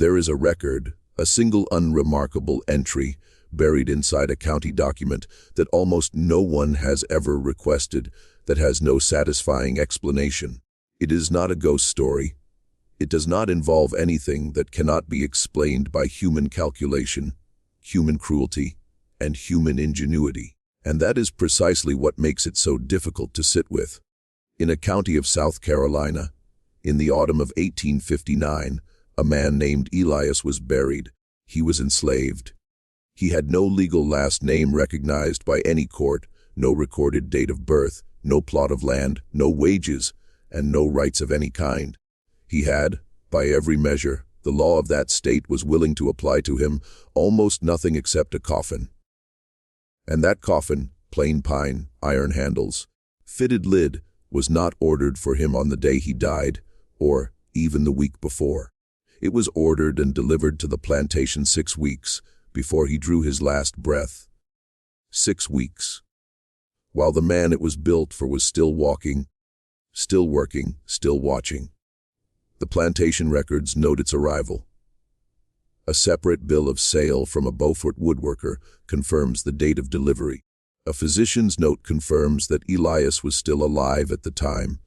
There is a record, a single unremarkable entry, buried inside a county document that almost no one has ever requested, that has no satisfying explanation. It is not a ghost story. It does not involve anything that cannot be explained by human calculation, human cruelty, and human ingenuity. And that is precisely what makes it so difficult to sit with. In a county of South Carolina, in the autumn of 1859, a man named Elias was buried. He was enslaved. He had no legal last name recognized by any court, no recorded date of birth, no plot of land, no wages, and no rights of any kind. He had, by every measure, the law of that state was willing to apply to him almost nothing except a coffin. And that coffin, plain pine, iron handles, fitted lid, was not ordered for him on the day he died, or even the week before. It was ordered and delivered to the plantation 6 weeks before he drew his last breath. 6 weeks. While the man it was built for was still walking, still working, still watching. The plantation records note its arrival. A separate bill of sale from a Beaufort woodworker confirms the date of delivery. A physician's note confirms that Elias was still alive at the time.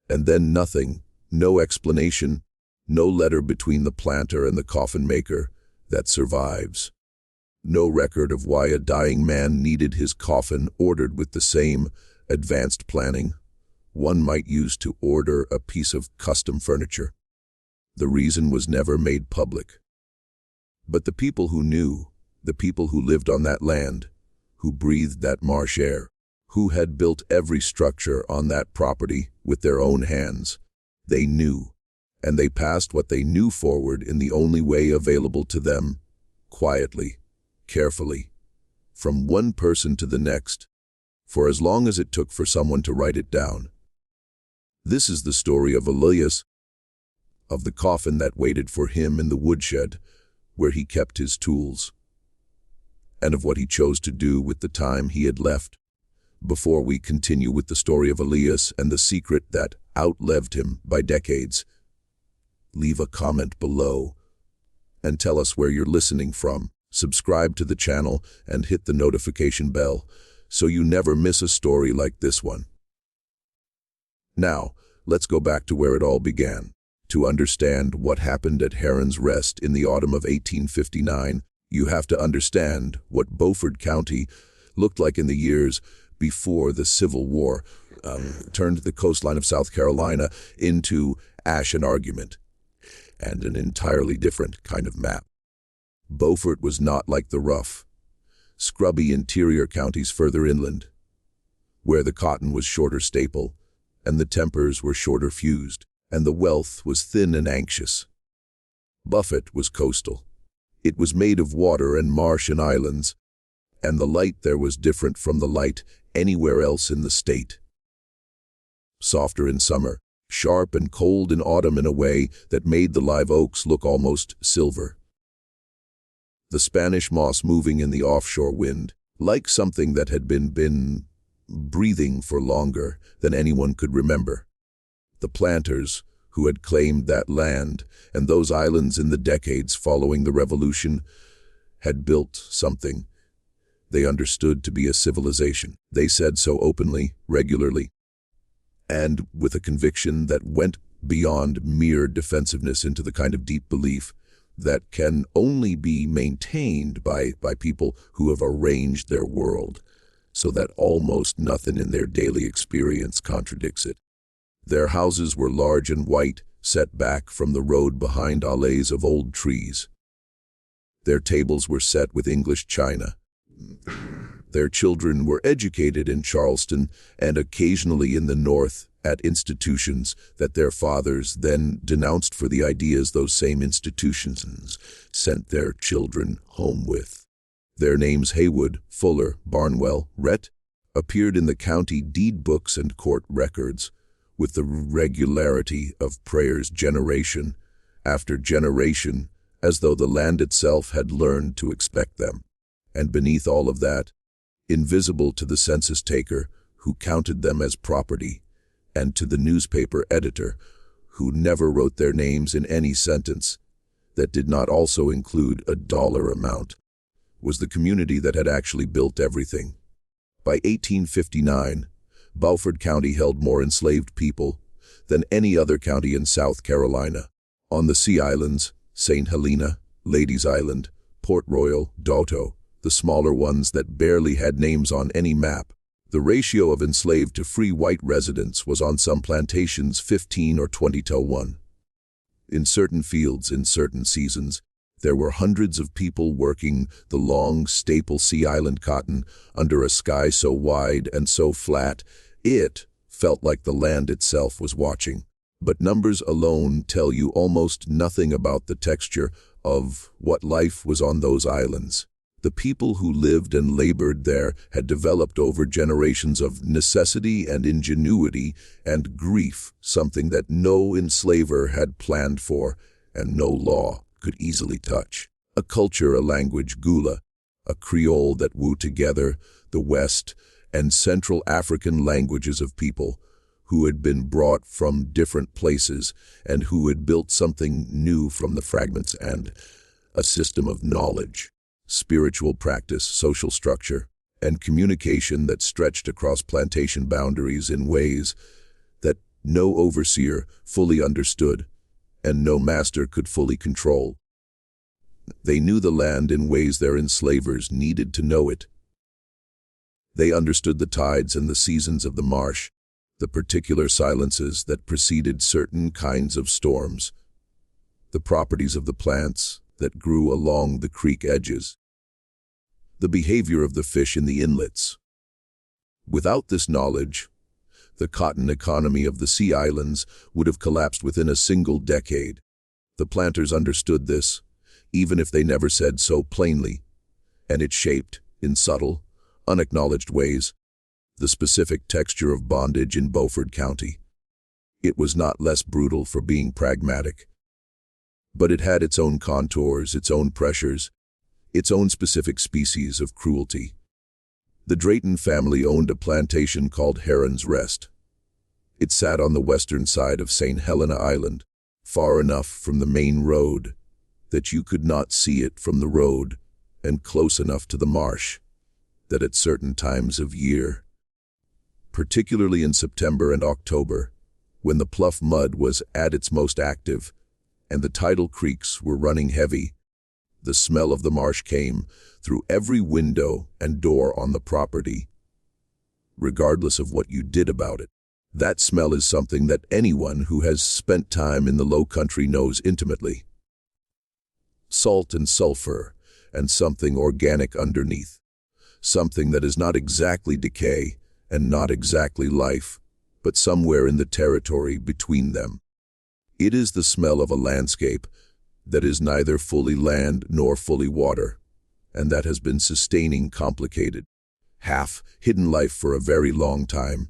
And then nothing, no explanation, no letter between the planter and the coffin maker that survives. No record of why a dying man needed his coffin ordered with the same advanced planning one might use to order a piece of custom furniture. The reason was never made public. But the people who knew, the people who lived on that land, who breathed that marsh air, who had built every structure on that property with their own hands, they knew, and they passed what they knew forward in the only way available to them, quietly, carefully, from one person to the next, for as long as it took for someone to write it down. This is the story of Elias, of the coffin that waited for him in the woodshed, where he kept his tools, and of what he chose to do with the time he had left. Before we continue with the story of Elias and the secret that outlived him by decades, leave a comment below and tell us where you're listening from. Subscribe to the channel and hit the notification bell so you never miss a story like this one. Now, let's go back to where it all began. To understand what happened at Heron's Rest in the autumn of 1859, you have to understand what Beaufort County looked like in the years before the Civil War turned the coastline of South Carolina into ash and argument, and an entirely different kind of map. Beaufort was not like the rough, scrubby interior counties further inland, where the cotton was shorter staple, and the tempers were shorter fused, and the wealth was thin and anxious. Beaufort was coastal. It was made of water and marsh and islands, and the light there was different from the light anywhere else in the state. Softer in summer, sharp and cold in autumn in a way that made the live oaks look almost silver. The Spanish moss moving in the offshore wind, like something that had been breathing for longer than anyone could remember. The planters, who had claimed that land and those islands in the decades following the Revolution, had built something they understood to be a civilization. They said so openly, regularly, and with a conviction that went beyond mere defensiveness into the kind of deep belief that can only be maintained by people who have arranged their world so that almost nothing in their daily experience contradicts it. Their houses were large and white, set back from the road behind alleys of old trees. Their tables were set with English china. Their children were educated in Charleston and occasionally in the North at institutions that their fathers then denounced for the ideas those same institutions sent their children home with. Their names Haywood, Fuller, Barnwell, Rhett appeared in the county deed books and court records with the regularity of prayers generation after generation, as though the land itself had learned to expect them. And beneath all of that, invisible to the census taker who counted them as property, and to the newspaper editor who never wrote their names in any sentence, that did not also include a dollar amount was the community that had actually built everything. By 1859, Beaufort County held more enslaved people than any other county in South Carolina. On the Sea Islands, St. Helena, Ladies Island, Port Royal, Doto, the smaller ones that barely had names on any map, the ratio of enslaved to free white residents was on some plantations 15 or 20-1. In certain fields, in certain seasons, there were hundreds of people working the long, staple Sea Island cotton under a sky so wide and so flat, it felt like the land itself was watching. But numbers alone tell you almost nothing about the texture of what life was on those islands. The people who lived and labored there had developed over generations of necessity and ingenuity and grief, something that no enslaver had planned for and no law could easily touch. A culture, a language, Gula, a Creole that wove together the West and Central African languages of people who had been brought from different places and who had built something new from the fragments, and a system of knowledge, spiritual practice, social structure, and communication that stretched across plantation boundaries in ways that no overseer fully understood and no master could fully control. They knew the land in ways their enslavers needed to know it. They understood the tides and the seasons of the marsh, the particular silences that preceded certain kinds of storms, the properties of the plants that grew along the creek edges, the behavior of the fish in the inlets. Without this knowledge, the cotton economy of the Sea Islands would have collapsed within a single decade. The planters understood this, even if they never said so plainly, and it shaped, in subtle, unacknowledged ways, the specific texture of bondage in Beaufort County. It was not less brutal for being pragmatic, but it had its own contours, its own pressures, its own specific species of cruelty. The Drayton family owned a plantation called Heron's Rest. It sat on the western side of St. Helena Island, far enough from the main road that you could not see it from the road, and close enough to the marsh that at certain times of year, particularly in September and October, when the Pluff mud was at its most active and the tidal creeks were running heavy, the smell of the marsh came through every window and door on the property, regardless of what you did about it. That smell is something that anyone who has spent time in the low country knows intimately. Salt and sulfur, and something organic underneath. Something that is not exactly decay and not exactly life, but somewhere in the territory between them. It is the smell of a landscape that is neither fully land nor fully water, and that has been sustaining complicated, half-hidden life for a very long time.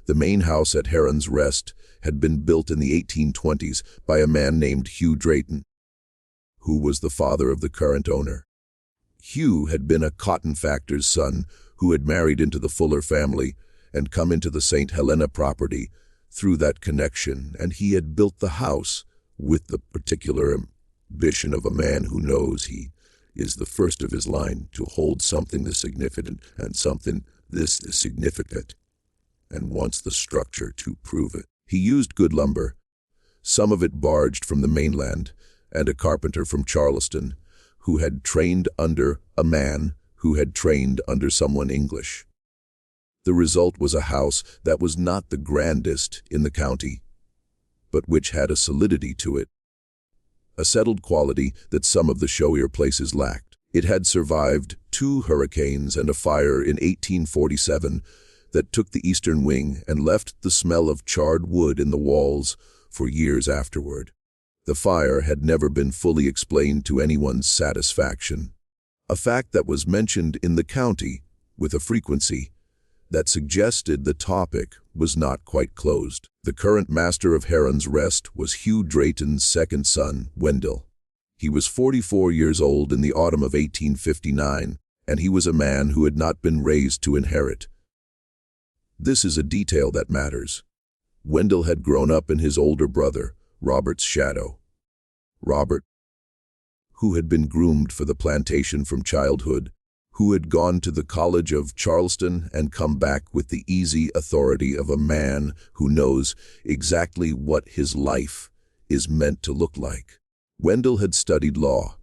The main house at Heron's Rest had been built in the 1820s by a man named Hugh Drayton, who was the father of the current owner. Hugh had been a cotton factor's son who had married into the Fuller family and come into the St. Helena property through that connection, and he had built the house with the particular ambition of a man who knows he is the first of his line to hold something this significant and something this is significant, and wants the structure to prove it. He used good lumber, some of it barged from the mainland, and a carpenter from Charleston who had trained under a man who had trained under someone English. The result was a house that was not the grandest in the county, but which had a solidity to it, a settled quality that some of the showier places lacked. It had survived 2 hurricanes and a fire in 1847 that took the eastern wing and left the smell of charred wood in the walls for years afterward. The fire had never been fully explained to anyone's satisfaction, a fact that was mentioned in the county with a frequency that suggested the topic was not quite closed. The current master of Heron's Rest was Hugh Drayton's second son, Wendell. He was 44 years old in the autumn of 1859, and he was a man who had not been raised to inherit. This is a detail that matters. Wendell had grown up in his older brother, Robert's shadow. Robert, who had been groomed for the plantation from childhood, who had gone to the College of Charleston and come back with the easy authority of a man who knows exactly what his life is meant to look like. Wendell had studied law.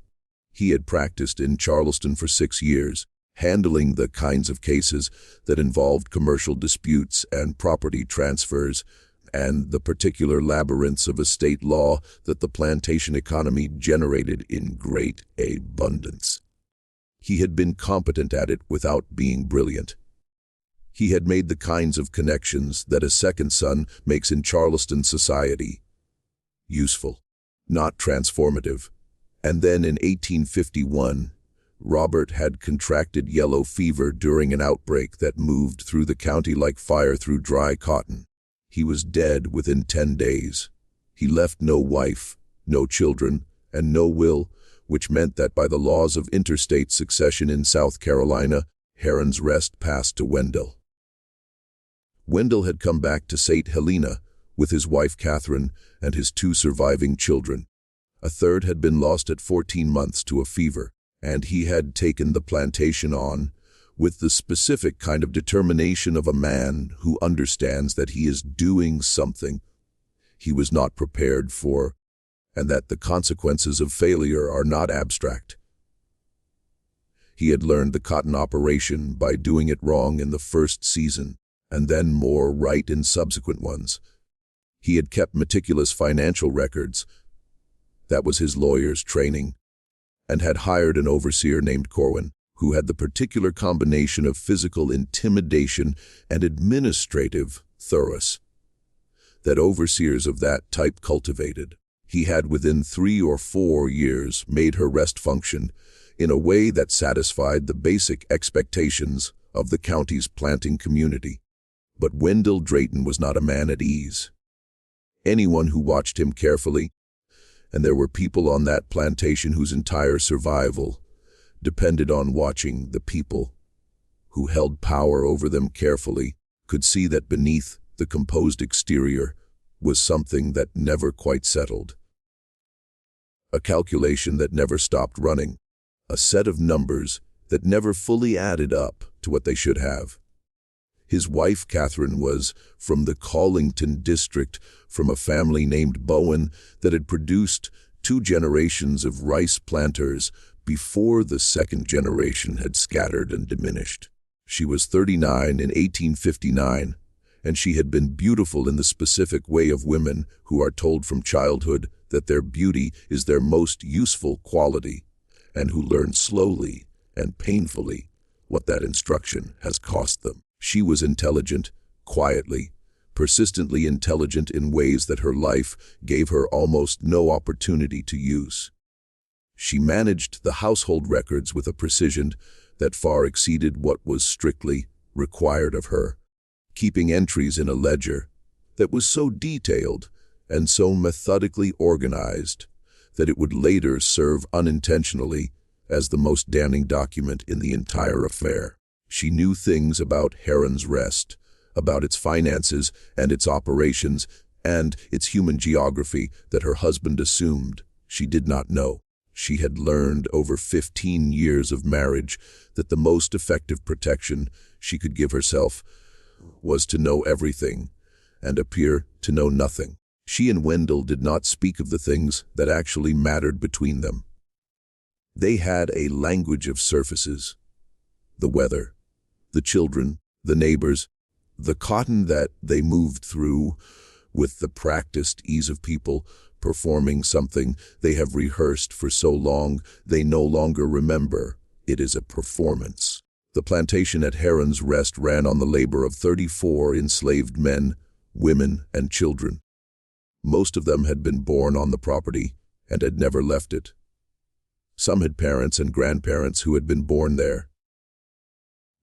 He had practiced in Charleston for 6 years, handling the kinds of cases that involved commercial disputes and property transfers, and the particular labyrinths of estate law that the plantation economy generated in great abundance. He had been competent at it without being brilliant. He had made the kinds of connections that a second son makes in Charleston society. Useful, not transformative. And then in 1851, Robert had contracted yellow fever during an outbreak that moved through the county like fire through dry cotton. He was dead within 10 days. He left no wife, no children, and no will, which meant that by the laws of interstate succession in South Carolina, Heron's Rest passed to Wendell. Wendell had come back to St. Helena with his wife Catherine and his 2 surviving children. A third had been lost at 14 months to a fever, and he had taken the plantation on with the specific kind of determination of a man who understands that he is doing something he was not prepared for, and that the consequences of failure are not abstract. He had learned the cotton operation by doing it wrong in the first season, and then more right in subsequent ones. He had kept meticulous financial records. That was his lawyer's training, and had hired an overseer named Coffin, who had the particular combination of physical intimidation and administrative thoroughness that overseers of that type cultivated. He had within 3 or 4 years made her rest function in a way that satisfied the basic expectations of the county's planting community. But Wendell Drayton was not a man at ease. Anyone who watched him carefully, and there were people on that plantation whose entire survival depended on watching the people who held power over them carefully, could see that beneath the composed exterior was something that never quite settled. A calculation that never stopped running, a set of numbers that never fully added up to what they should have. His wife, Catherine, was from the Collington district, from a family named Bowen that had produced 2 generations of rice planters before the second generation had scattered and diminished. She was 39 in 1859, and she had been beautiful in the specific way of women who are told from childhood that their beauty is their most useful quality, and who learn slowly and painfully what that instruction has cost them. She was intelligent, quietly, persistently intelligent in ways that her life gave her almost no opportunity to use. She managed the household records with a precision that far exceeded what was strictly required of her, keeping entries in a ledger that was so detailed and so methodically organized that it would later serve unintentionally as the most damning document in the entire affair. She knew things about Heron's Rest, about its finances and its operations and its human geography that her husband assumed she did not know. She had learned over 15 years of marriage that the most effective protection she could give herself was to know everything and appear to know nothing. She and Wendell did not speak of the things that actually mattered between them. They had a language of surfaces: the weather, the children, the neighbors, the cotton that they moved through, with the practiced ease of people performing something they have rehearsed for so long they no longer remember. It is a performance. The plantation at Heron's Rest ran on the labor of 34 enslaved men, women, and children. Most of them had been born on the property and had never left it. Some had parents and grandparents who had been born there.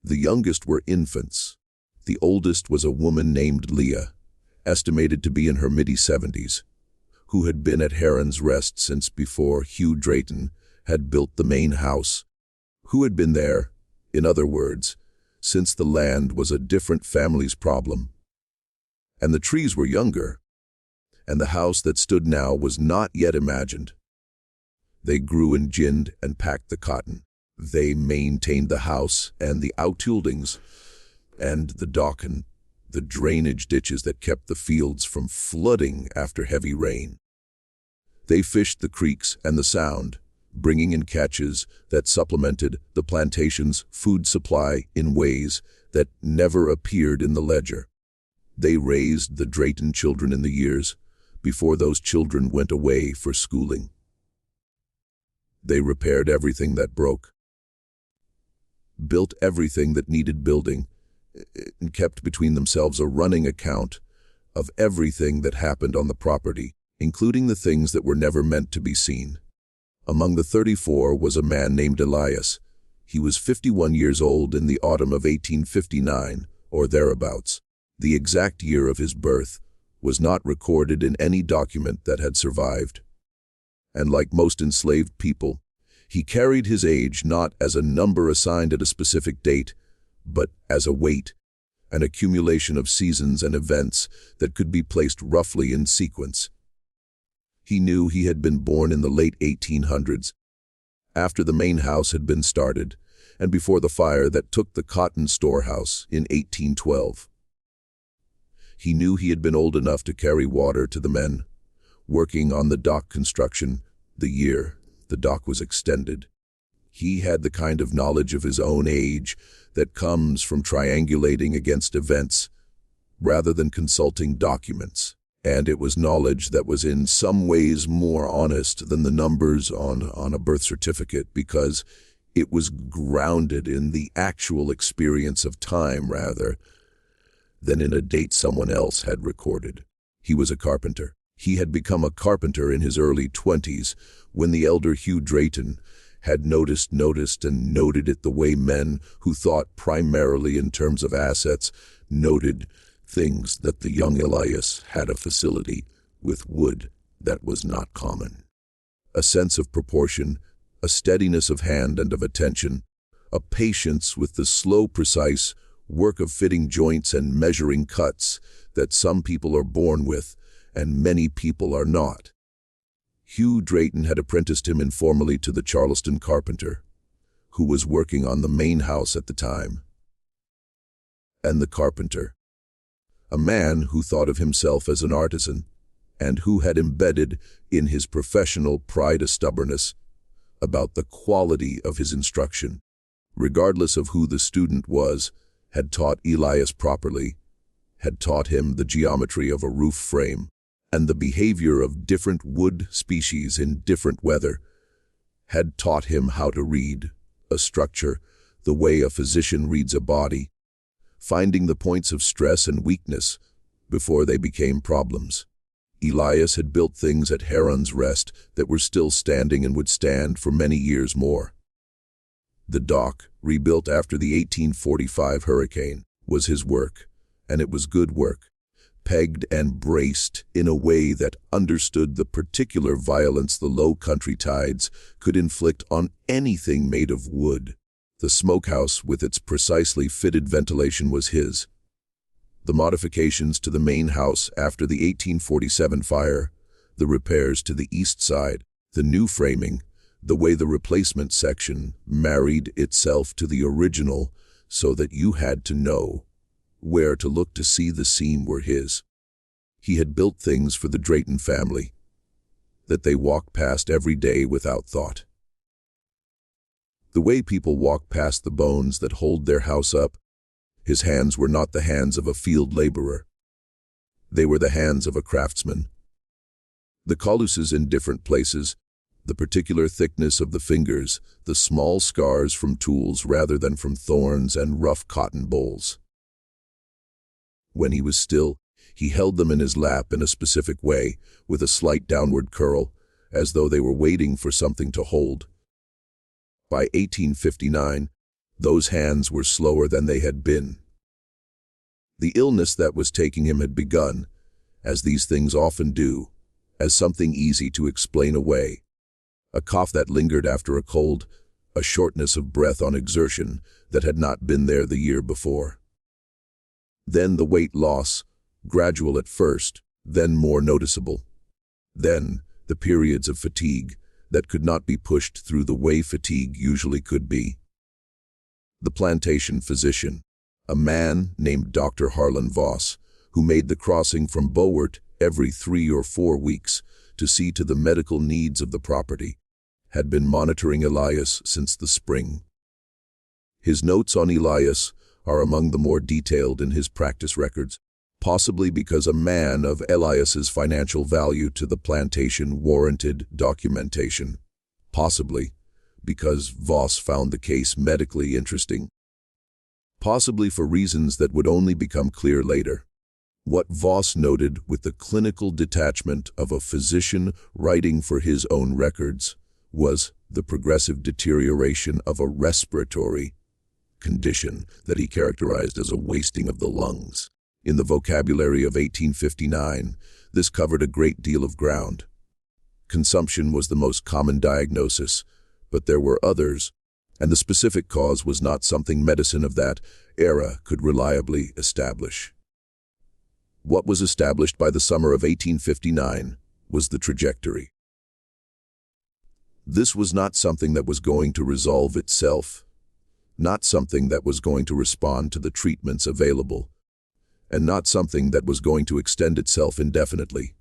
The youngest were infants. The oldest was a woman named Leah, estimated to be in her mid-70s, who had been at Heron's Rest since before Hugh Drayton had built the main house, who had been there, in other words, since the land was a different family's problem. And the trees were younger, and the house that stood now was not yet imagined. They grew and ginned and packed the cotton. They maintained the house and the outbuildings and the dock and the drainage ditches that kept the fields from flooding after heavy rain. They fished the creeks and the sound, bringing in catches that supplemented the plantation's food supply in ways that never appeared in the ledger. They raised the Drayton children in the years before those children went away for schooling. They repaired everything that broke, built everything that needed building, and kept between themselves a running account of everything that happened on the property, including the things that were never meant to be seen. Among the 34 was a man named Elias. He was 51 years old in the autumn of 1859, or thereabouts. The exact year of his birth was not recorded in any document that had survived. And like most enslaved people, he carried his age not as a number assigned at a specific date, but as a weight, an accumulation of seasons and events that could be placed roughly in sequence. He knew he had been born in the late 1800s, after the main house had been started, and before the fire that took the cotton storehouse in 1812. He knew he had been old enough to carry water to the men working on the dock construction the year the dock was extended. He had the kind of knowledge of his own age that comes from triangulating against events rather than consulting documents. And it was knowledge that was in some ways more honest than the numbers on a birth certificate, because it was grounded in the actual experience of time rather than in a date someone else had recorded. He was a carpenter. He had become a carpenter in his early 20s when the elder Hugh Drayton had noticed and noted it the way men who thought primarily in terms of assets noted things that the young Elias had a facility with wood that was not common. A sense of proportion, a steadiness of hand and of attention, a patience with the slow, precise work of fitting joints and measuring cuts that some people are born with and many people are not. Hugh Drayton had apprenticed him informally to the Charleston carpenter, who was working on the main house at the time. And the carpenter, a man who thought of himself as an artisan, and who had embedded in his professional pride a stubbornness about the quality of his instruction, regardless of who the student was, had taught Elias properly, had taught him the geometry of a roof frame and the behavior of different wood species in different weather, had taught him how to read a structure the way a physician reads a body, finding the points of stress and weakness before they became problems. Elias had built things at Heron's Rest that were still standing and would stand for many years more. The dock, rebuilt after the 1845 hurricane, was his work, and it was good work, pegged and braced in a way that understood the particular violence the low country tides could inflict on anything made of wood. The smokehouse with its precisely fitted ventilation was his. The modifications to the main house after the 1847 fire, the repairs to the east side, the new framing, the way the replacement section married itself to the original so that you had to know where to look to see the seam were his. He had built things for the Drayton family that they walked past every day without thought. The way people walk past the bones that hold their house up, his hands were not the hands of a field laborer. They were the hands of a craftsman. The calluses in different places, the particular thickness of the fingers, the small scars from tools rather than from thorns and rough cotton bolls. When he was still, he held them in his lap in a specific way, with a slight downward curl, as though they were waiting for something to hold. By 1859, those hands were slower than they had been. The illness that was taking him had begun, as these things often do, as something easy to explain away. A cough that lingered after a cold, a shortness of breath on exertion that had not been there the year before. Then the weight loss, gradual at first, then more noticeable. Then the periods of fatigue, that could not be pushed through the way fatigue usually could be. The plantation physician, a man named Dr. Harlan Voss, who made the crossing from Beaufort every 3 or 4 weeks to see to the medical needs of the property, had been monitoring Elias since the spring. His notes on Elias are among the more detailed in his practice records, possibly because a man of Elias's financial value to the plantation warranted documentation, possibly because Voss found the case medically interesting, possibly for reasons that would only become clear later. What Voss noted with the clinical detachment of a physician writing for his own records was the progressive deterioration of a respiratory condition that he characterized as a wasting of the lungs. In the vocabulary of 1859, this covered a great deal of ground. Consumption was the most common diagnosis, but there were others, and the specific cause was not something medicine of that era could reliably establish. What was established by the summer of 1859 was the trajectory. This was not something that was going to resolve itself, not something that was going to respond to the treatments available, and not something that was going to extend itself indefinitely.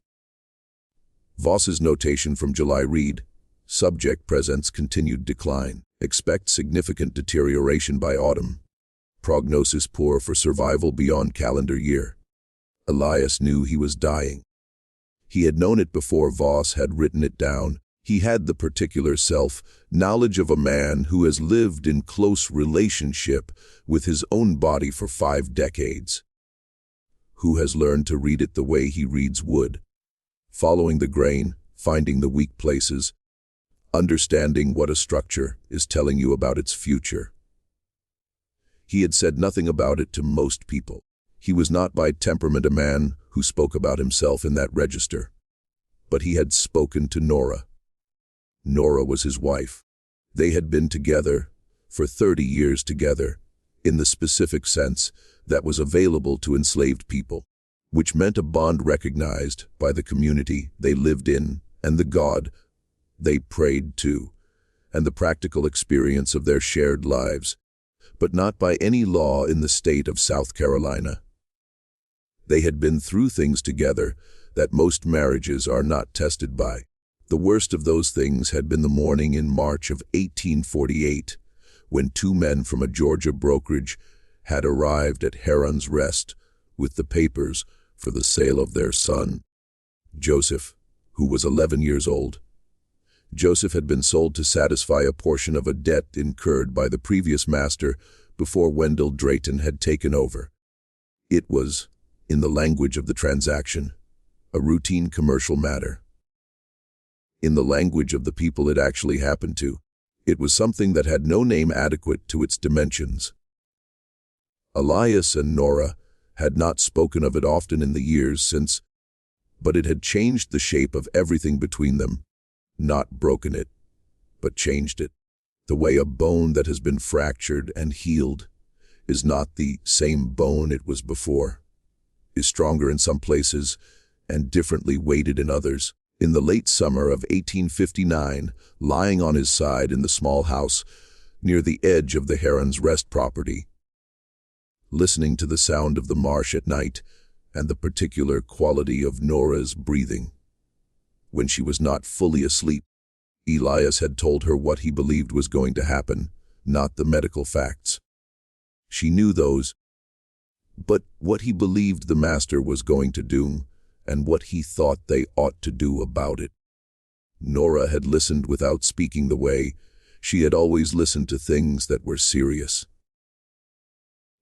Voss's notation from July read, "Subject presents continued decline. Expect significant deterioration by autumn. Prognosis poor for survival beyond calendar year." Elias knew he was dying. He had known it before Voss had written it down. He had the particular self-knowledge of a man who has lived in close relationship with his own body for 5 decades, who has learned to read it the way he reads wood, following the grain, finding the weak places, understanding what a structure is telling you about its future. He had said nothing about it to most people. He was not by temperament a man who spoke about himself in that register, but he had spoken to Nora. Nora was his wife. They had been together for 30 years together, in the specific sense that was available to enslaved people, which meant a bond recognized by the community they lived in and the God they prayed to, and the practical experience of their shared lives, but not by any law in the state of South Carolina. They had been through things together that most marriages are not tested by. The worst of those things had been the morning in March of 1848, when 2 men from a Georgia brokerage had arrived at Heron's Rest with the papers for the sale of their son, Joseph, who was 11 years old. Joseph had been sold to satisfy a portion of a debt incurred by the previous master before Wendell Drayton had taken over. It was, in the language of the transaction, a routine commercial matter. In the language of the people it actually happened to, it was something that had no name adequate to its dimensions. Elias and Nora had not spoken of it often in the years since, but it had changed the shape of everything between them, not broken it, but changed it. The way a bone that has been fractured and healed is not the same bone it was before, is stronger in some places and differently weighted in others. In the late summer of 1859, lying on his side in the small house near the edge of the Heron's Rest property, listening to the sound of the marsh at night and the particular quality of Nora's breathing, when she was not fully asleep, Elias had told her what he believed was going to happen, not the medical facts. She knew those, but what he believed the master was going to do, and what he thought they ought to do about it. Nora had listened without speaking the way she had always listened to things that were serious.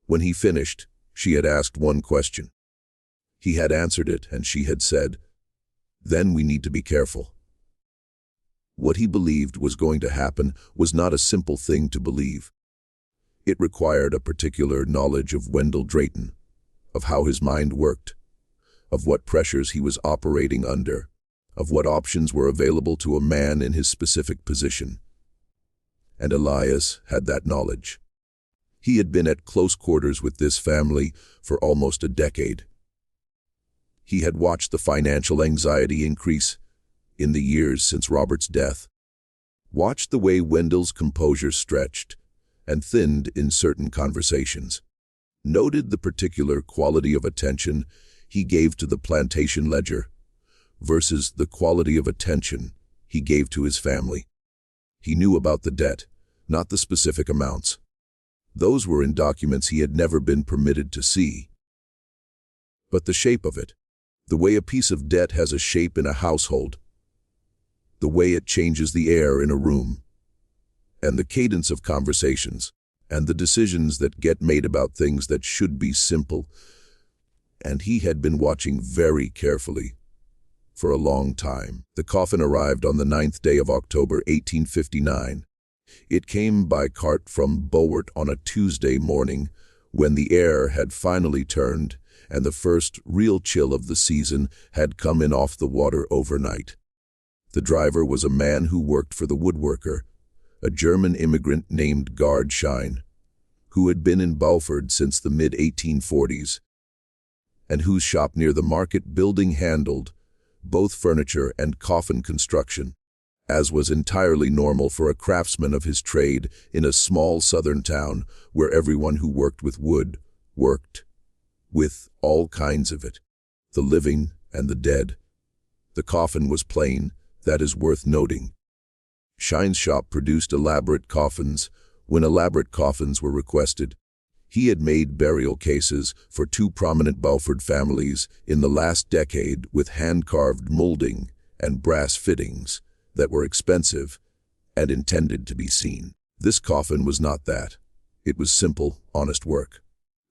When he finished, she had asked one question. He had answered it, and she had said, "Then we need to be careful." What he believed was going to happen was not a simple thing to believe. It required a particular knowledge of Wendell Drayton, of how his mind worked, of what pressures he was operating under, of what options were available to a man in his specific position. And Elias had that knowledge. He had been at close quarters with this family for almost a decade. He had watched the financial anxiety increase in the years since Robert's death. Watched the way Wendell's composure stretched and thinned in certain conversations. Noted the particular quality of attention he gave to the plantation ledger versus the quality of attention he gave to his family. He knew about the debt, not the specific amounts. Those were in documents he had never been permitted to see. But the shape of it, the way a piece of debt has a shape in a household, the way it changes the air in a room, and the cadence of conversations, and the decisions that get made about things that should be simple, and he had been watching very carefully for a long time. The coffin arrived on the 9th day of October, 1859. It came by cart from Bowart on a Tuesday morning when the air had finally turned and the first real chill of the season had come in off the water overnight. The driver was a man who worked for the woodworker, a German immigrant named Gard Schein, who had been in Beaufort since the mid-1840s, and whose shop near the market building handled both furniture and coffin construction, as was entirely normal for a craftsman of his trade in a small southern town where everyone who worked with wood worked with all kinds of it, the living and the dead. The coffin was plain, that is worth noting. Schein's shop produced elaborate coffins when elaborate coffins were requested. He had made burial cases for 2 prominent Beaufort families in the last decade with hand-carved molding and brass fittings that were expensive and intended to be seen. This coffin was not that. It was simple, honest work.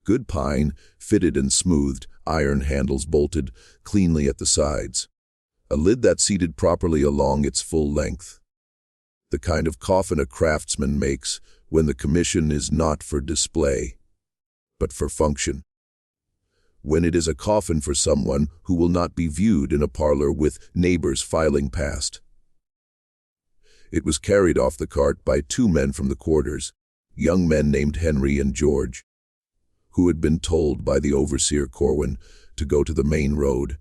Good pine, fitted and smoothed, iron handles bolted cleanly at the sides. A lid that seated properly along its full length. The kind of coffin a craftsman makes when the commission is not for display, but for function. When it is a coffin for someone who will not be viewed in a parlor with neighbors filing past. It was carried off the cart by 2 men from the quarters, young men named Henry and George, who had been told by the overseer Corwin to go to the main road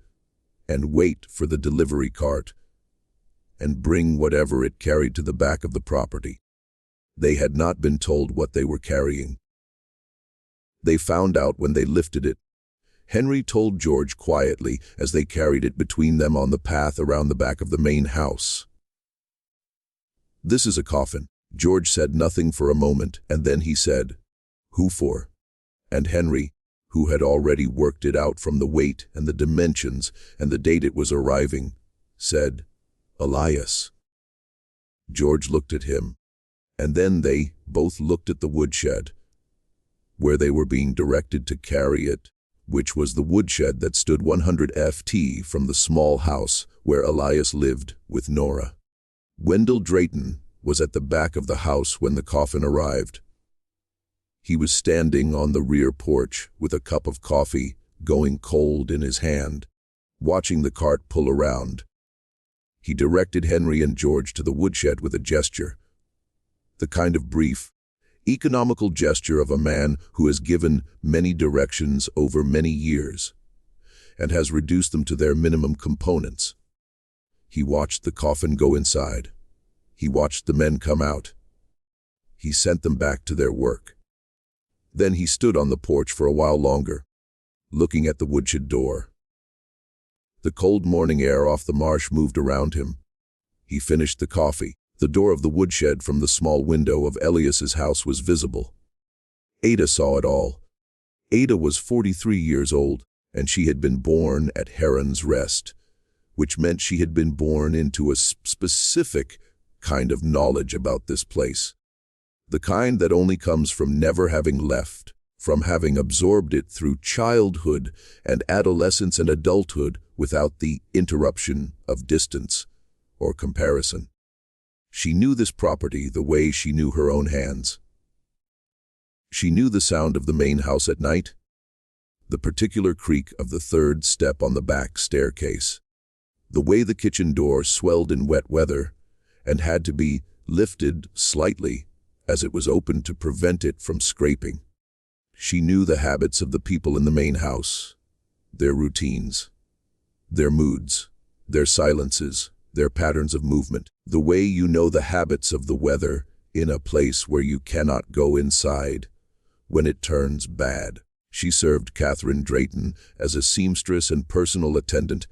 and wait for the delivery cart and bring whatever it carried to the back of the property. They had not been told what they were carrying. They found out when they lifted it. Henry told George quietly as they carried it between them on the path around the back of the main house. "This is a coffin." George said nothing for a moment, and then he said, "Who for?" And Henry, who had already worked it out from the weight and the dimensions and the date it was arriving, said, "Elias." George looked at him, and then they both looked at the woodshed, where they were being directed to carry it, which was the woodshed that stood 100 ft from the small house where Elias lived with Nora. Wendell Drayton was at the back of the house when the coffin arrived. He was standing on the rear porch with a cup of coffee going cold in his hand, watching the cart pull around. He directed Henry and George to the woodshed with a gesture, the kind of brief, economical gesture of a man who has given many directions over many years and has reduced them to their minimum components. He watched the coffin go inside. He watched the men come out. He sent them back to their work. Then he stood on the porch for a while longer, looking at the woodshed door. The cold morning air off the marsh moved around him. He finished the coffee. The door of the woodshed from the small window of Elias's house was visible. Ada saw it all. Ada was 43 years old, and she had been born at Heron's Rest, which meant she had been born into a specific kind of knowledge about this place. The kind that only comes from never having left, from having absorbed it through childhood and adolescence and adulthood without the interruption of distance or comparison. She knew this property the way she knew her own hands. She knew the sound of the main house at night, the particular creak of the 3rd step on the back staircase, the way the kitchen door swelled in wet weather and had to be lifted slightly as it was opened to prevent it from scraping. She knew the habits of the people in the main house, their routines, their moods, their silences, their patterns of movement, the way you know the habits of the weather in a place where you cannot go inside when it turns bad. She served Catherine Drayton as a seamstress and personal attendant,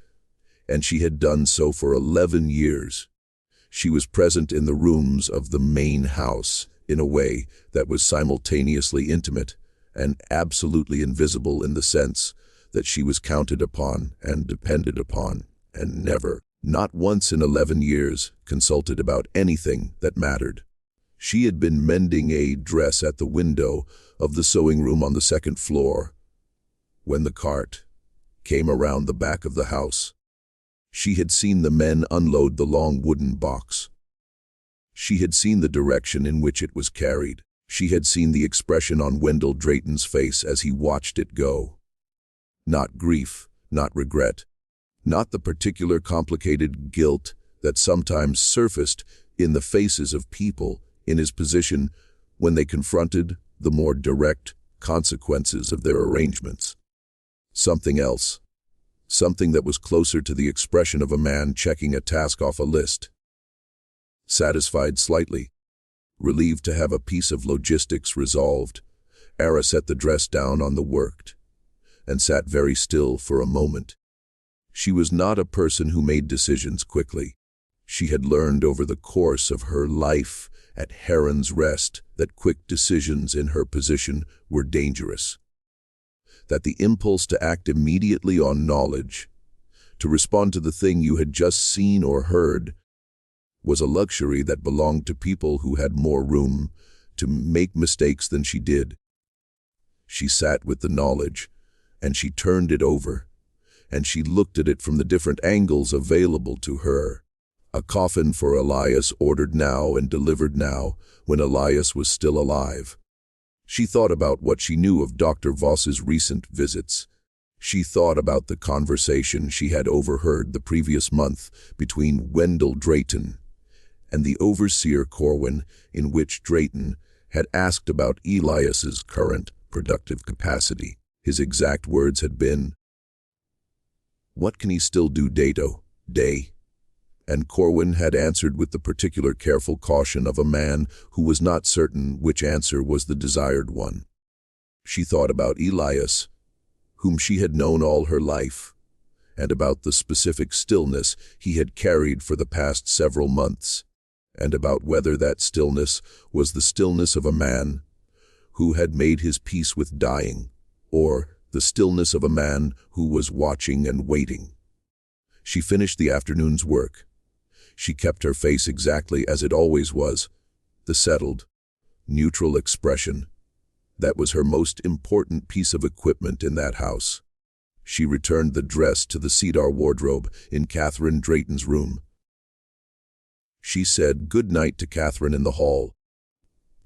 and she had done so for 11 years. She was present in the rooms of the main house in a way that was simultaneously intimate and absolutely invisible, in the sense that she was counted upon and depended upon, and never, not once in 11 years, consulted about anything that mattered. She had been mending a dress at the window of the sewing room on the second floor when the cart came around the back of the house. She had seen the men unload the long wooden box. She had seen the direction in which it was carried. She had seen the expression on Wendell Drayton's face as he watched it go. Not grief, not regret, not the particular complicated guilt that sometimes surfaced in the faces of people in his position when they confronted the more direct consequences of their arrangements. Something else. Something that was closer to the expression of a man checking a task off a list. Satisfied slightly, relieved to have a piece of logistics resolved, Ara set the dress down on the work and sat very still for a moment. She was not a person who made decisions quickly. She had learned over the course of her life at Heron's Rest that quick decisions in her position were dangerous. That the impulse to act immediately on knowledge, to respond to the thing you had just seen or heard, was a luxury that belonged to people who had more room to make mistakes than she did. She sat with the knowledge, and she turned it over, and she looked at it from the different angles available to her. A coffin for Elias, ordered now and delivered now, when Elias was still alive. She thought about what she knew of Dr. Voss's recent visits. She thought about the conversation she had overheard the previous month between Wendell Drayton and the overseer Corwin, in which Drayton had asked about Elias's current productive capacity. His exact words had been, "What can he still do day?" And Corwin had answered with the particular careful caution of a man who was not certain which answer was the desired one. She thought about Elias, whom she had known all her life, and about the specific stillness he had carried for the past several months, and about whether that stillness was the stillness of a man who had made his peace with dying, or the stillness of a man who was watching and waiting. She finished the afternoon's work. She kept her face exactly as it always was, the settled, neutral expression. That was her most important piece of equipment in that house. She returned the dress to the CTR wardrobe in Catherine Drayton's room. She said good night to Catherine in the hall.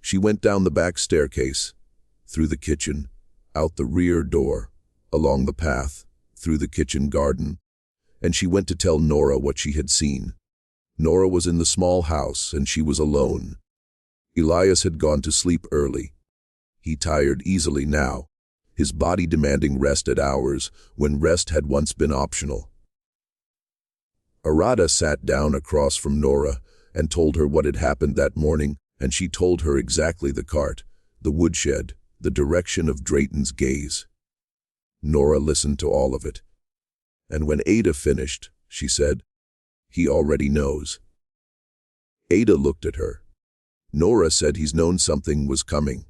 She went down the back staircase, through the kitchen, out the rear door, along the path, through the kitchen garden, and she went to tell Nora what she had seen. Nora was in the small house, and she was alone. Elias had gone to sleep early. He tired easily now, his body demanding rest at hours when rest had once been optional. Arada sat down across from Nora and told her what had happened that morning, and she told her exactly the cart, the woodshed, the direction of Drayton's gaze. Nora listened to all of it. And when Ada finished, she said, "He already knows." Ada looked at her. Nora said he's known something was coming.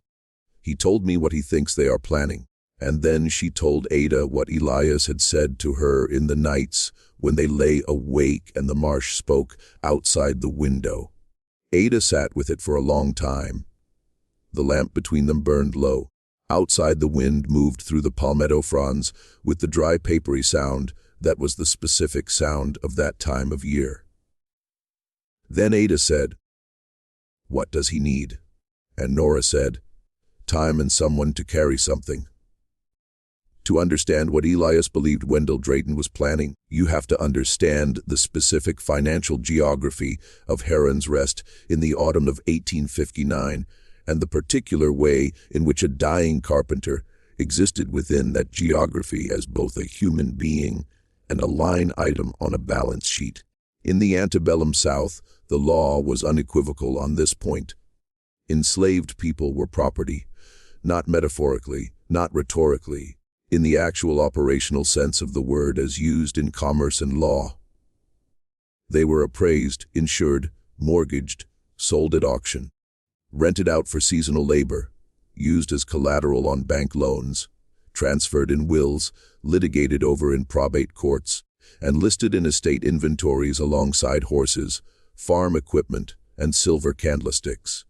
He told me what he thinks they are planning. And then she told Ada what Elias had said to her in the nights when they lay awake and the marsh spoke outside the window. Ada sat with it for a long time. The lamp between them burned low. Outside, the wind moved through the palmetto fronds with the dry, papery sound that was the specific sound of that time of year. Then Ada said, "What does he need?" And Nora said, "Time and someone to carry something." To understand what Elias believed Wendell Drayton was planning, you have to understand the specific financial geography of Heron's Rest in the autumn of 1859, and the particular way in which a dying carpenter existed within that geography as both a human being and a line item on a balance sheet. In the antebellum South, the law was unequivocal on this point. Enslaved people were property, not metaphorically, not rhetorically, in the actual operational sense of the word as used in commerce and law. They were appraised, insured, mortgaged, sold at auction, rented out for seasonal labor, used as collateral on bank loans, transferred in wills, litigated over in probate courts, and listed in estate inventories alongside horses, farm equipment, and silver candlesticks.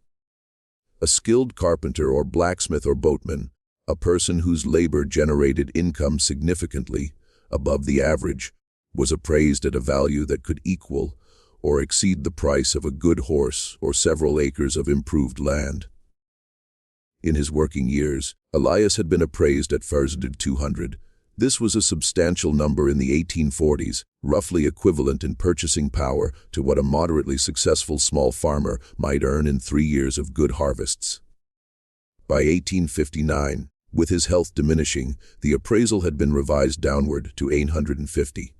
A skilled carpenter or blacksmith or boatman, a person whose labor generated income significantly above the average, was appraised at a value that could equal or exceed the price of a good horse or several acres of improved land. In his working years, Elias had been appraised at $200. This was a substantial number in the 1840s, roughly equivalent in purchasing power to what a moderately successful small farmer might earn in 3 years of good harvests. By 1859, with his health diminishing, the appraisal had been revised downward to $850.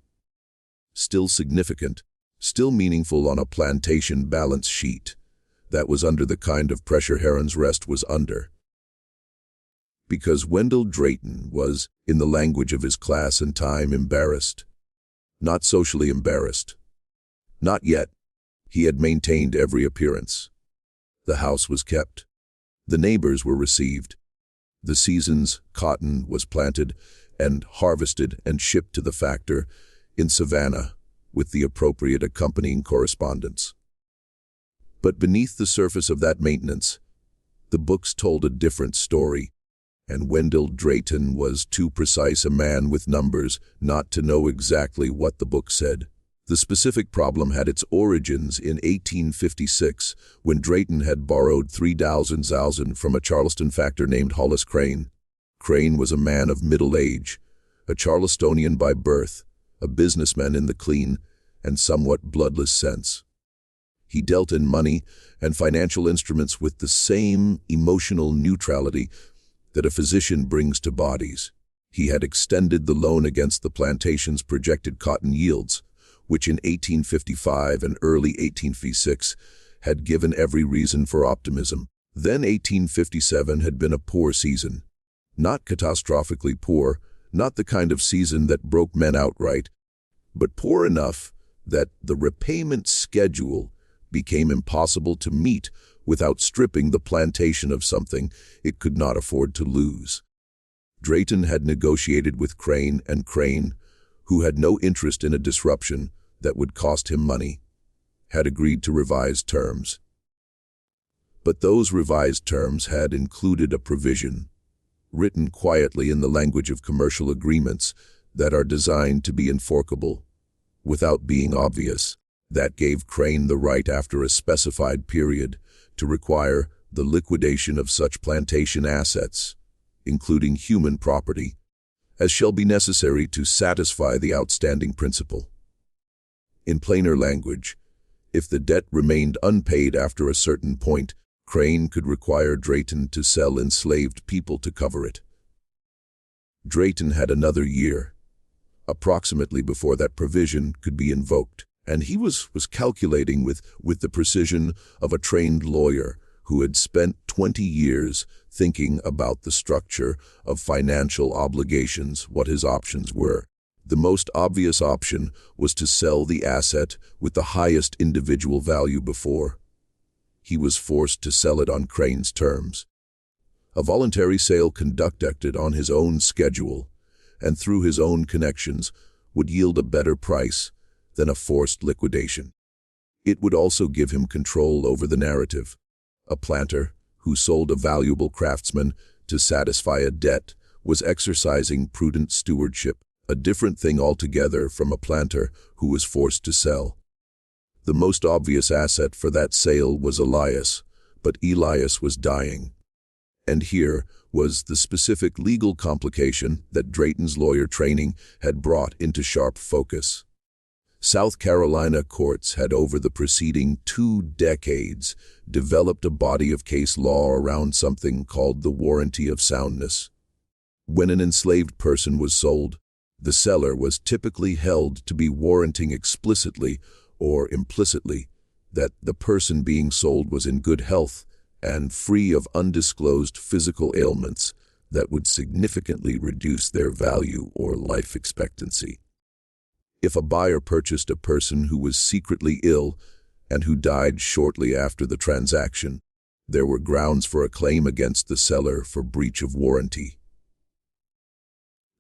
Still significant, still meaningful on a plantation balance sheet. That was under the kind of pressure Heron's Rest was under. Because Wendell Drayton was, in the language of his class and time, embarrassed. Not socially embarrassed. Not yet. He had maintained every appearance. The house was kept. The neighbors were received. The season's cotton was planted and harvested and shipped to the factor in Savannah with the appropriate accompanying correspondence. But beneath the surface of that maintenance, the books told a different story. And Wendell Drayton was too precise a man with numbers not to know exactly what the book said. The specific problem had its origins in 1856, when Drayton had borrowed 3,000 from a Charleston factor named Hollis Crane. Crane was a man of middle age, a Charlestonian by birth, a businessman in the clean and somewhat bloodless sense. He dealt in money and financial instruments with the same emotional neutrality that a physician brings to bodies. He had extended the loan against the plantation's projected cotton yields, which in 1855 and early 1856 had given every reason for optimism. Then 1857 had been a poor season. Not catastrophically poor, not the kind of season that broke men outright, but poor enough that the repayment schedule became impossible to meet without stripping the plantation of something it could not afford to lose. Drayton had negotiated with Crane, and Crane, who had no interest in a disruption that would cost him money, had agreed to revised terms. But those revised terms had included a provision, written quietly in the language of commercial agreements that are designed to be enforceable, without being obvious, that gave Crane the right after a specified period to require the liquidation of such plantation assets, including human property, as shall be necessary to satisfy the outstanding principal. In plainer language, if the debt remained unpaid after a certain point, Crane could require Drayton to sell enslaved people to cover it. Drayton had another year, approximately before that provision could be invoked, and he was calculating with the precision of a trained lawyer who had spent 20 years thinking about the structure of financial obligations, what his options were. The most obvious option was to sell the asset with the highest individual value before. He was forced to sell it on Crane's terms. A voluntary sale conducted on his own schedule and through his own connections would yield a better price than a forced liquidation. It would also give him control over the narrative. A planter who sold a valuable craftsman to satisfy a debt was exercising prudent stewardship, a different thing altogether from a planter who was forced to sell. The most obvious asset for that sale was Elias, but Elias was dying. And here was the specific legal complication that Drayton's lawyer training had brought into sharp focus. South Carolina courts had over the preceding 2 decades developed a body of case law around something called the warranty of soundness. When an enslaved person was sold, the seller was typically held to be warranting explicitly or implicitly, that the person being sold was in good health and free of undisclosed physical ailments that would significantly reduce their value or life expectancy. If a buyer purchased a person who was secretly ill and who died shortly after the transaction, there were grounds for a claim against the seller for breach of warranty.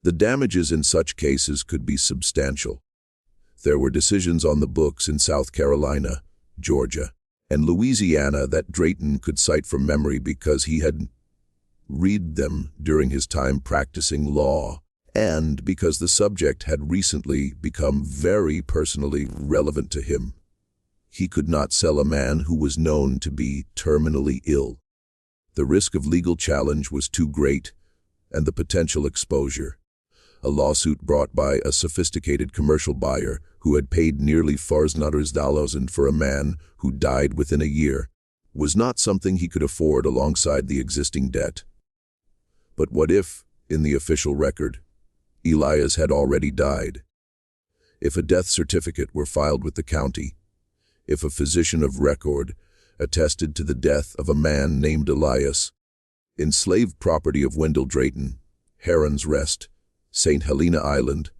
The damages in such cases could be substantial. There were decisions on the books in South Carolina, Georgia, and Louisiana that Drayton could cite from memory because he had read them during his time practicing law, and because the subject had recently become very personally relevant to him. He could not sell a man who was known to be terminally ill. The risk of legal challenge was too great, and the potential exposure. A lawsuit brought by a sophisticated commercial buyer who had paid nearly $400,000 for a man who died within a year was not something he could afford alongside the existing debt. But what if, in the official record, Elias had already died? If a death certificate were filed with the county, if a physician of record attested to the death of a man named Elias, enslaved property of Wendell Drayton, Heron's Rest, St. Helena Island,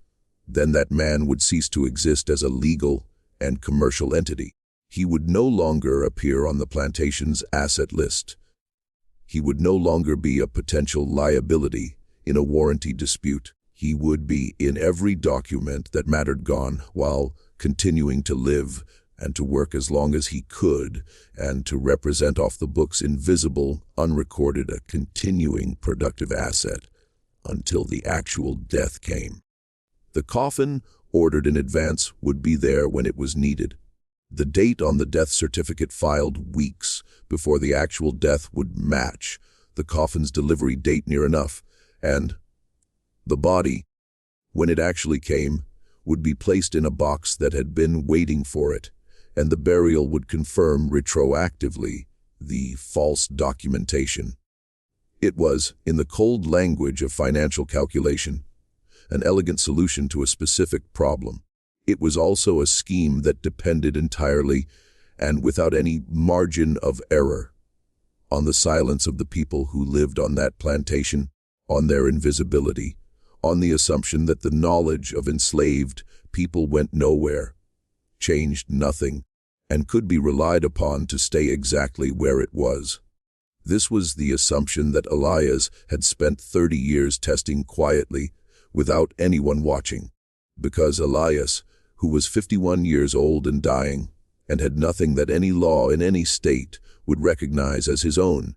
then that man would cease to exist as a legal and commercial entity. He would no longer appear on the plantation's asset list. He would no longer be a potential liability in a warranty dispute. He would be in every document that mattered gone while continuing to live and to work as long as he could and to represent off the books invisible, unrecorded, a continuing productive asset until the actual death came. The coffin, ordered in advance, would be there when it was needed. The date on the death certificate filed weeks before the actual death would match the coffin's delivery date near enough, and the body, when it actually came, would be placed in a box that had been waiting for it, and the burial would confirm retroactively the false documentation. It was, in the cold language of financial calculation, an elegant solution to a specific problem. It was also a scheme that depended entirely, and without any margin of error, on the silence of the people who lived on that plantation, on their invisibility, on the assumption that the knowledge of enslaved people went nowhere, changed nothing, and could be relied upon to stay exactly where it was. This was the assumption that Elias had spent 30 years testing quietly, without anyone watching, because Elias, who was 51 years old and dying, and had nothing that any law in any state would recognize as his own,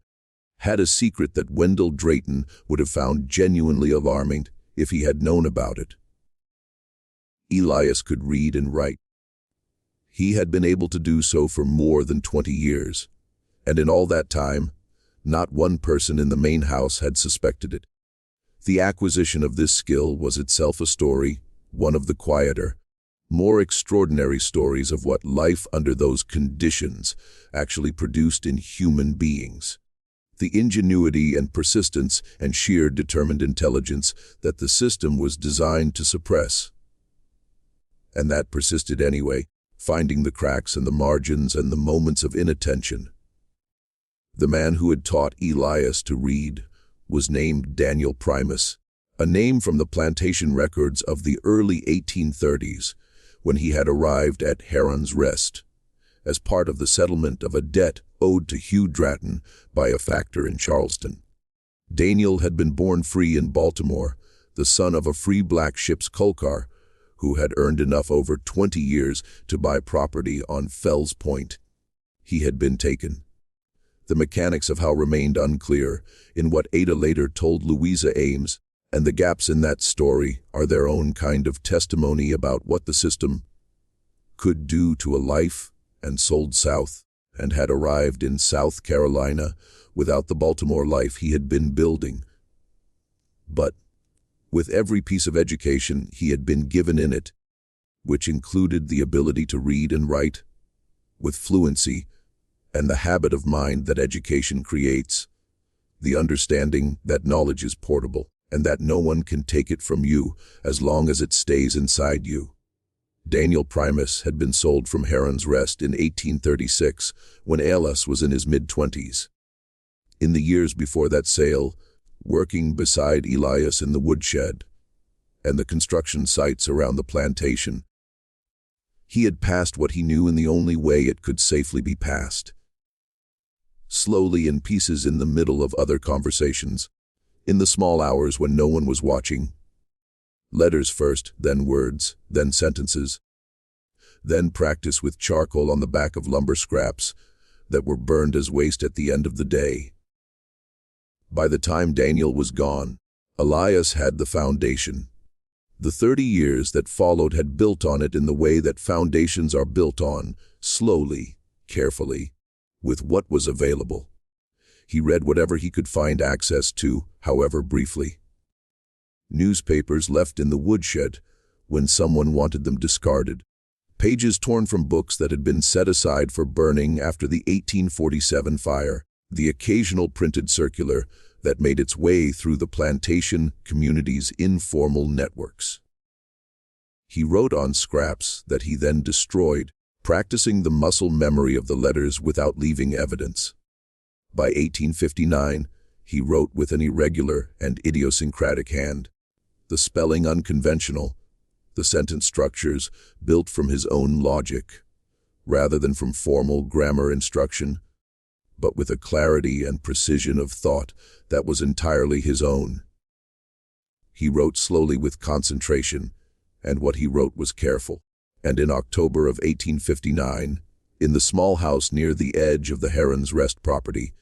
had a secret that Wendell Drayton would have found genuinely alarming if he had known about it. Elias could read and write. He had been able to do so for more than 20 years, and in all that time, not one person in the main house had suspected it. The acquisition of this skill was itself a story, one of the quieter, more extraordinary stories of what life under those conditions actually produced in human beings. The ingenuity and persistence and sheer determined intelligence that the system was designed to suppress. And that persisted anyway, finding the cracks and the margins and the moments of inattention. The man who had taught Elias to read was named Daniel Primus, a name from the plantation records of the early 1830s, when he had arrived at Heron's Rest, as part of the settlement of a debt owed to Hugh Drayton by a factor in Charleston. Daniel had been born free in Baltimore, the son of a free black ship's coalcar, who had earned enough over 20 years to buy property on Fells Point. He had been taken. The mechanics of how remained unclear in what Ada later told Louisa Ames, and the gaps in that story are their own kind of testimony about what the system could do to a life, and sold south, and had arrived in South Carolina without the Baltimore life he had been building. But with every piece of education he had been given in it, which included the ability to read and write, with fluency, and the habit of mind that education creates, the understanding that knowledge is portable, and that no one can take it from you as long as it stays inside you. Daniel Primus had been sold from Heron's Rest in 1836 when Elias was in his mid-20s. In the years before that sale, working beside Elias in the woodshed and the construction sites around the plantation, he had passed what he knew in the only way it could safely be passed. Slowly, in pieces, in the middle of other conversations, in the small hours when no one was watching. Letters first, then words, then sentences, then practice with charcoal on the back of lumber scraps that were burned as waste at the end of the day. By the time Daniel was gone, Elias had the foundation. The 30 years that followed had built on it in the way that foundations are built on, slowly, carefully, with what was available. He read whatever he could find access to, however briefly. Newspapers left in the woodshed when someone wanted them discarded. Pages torn from books that had been set aside for burning after the 1847 fire. The occasional printed circular that made its way through the plantation community's informal networks. He wrote on scraps that he then destroyed, practicing the muscle memory of the letters without leaving evidence. By 1859, he wrote with an irregular and idiosyncratic hand, the spelling unconventional, the sentence structures built from his own logic, rather than from formal grammar instruction, but with a clarity and precision of thought that was entirely his own. He wrote slowly with concentration, and what he wrote was careful. And in October of 1859, in the small house near the edge of the Heron's Rest property,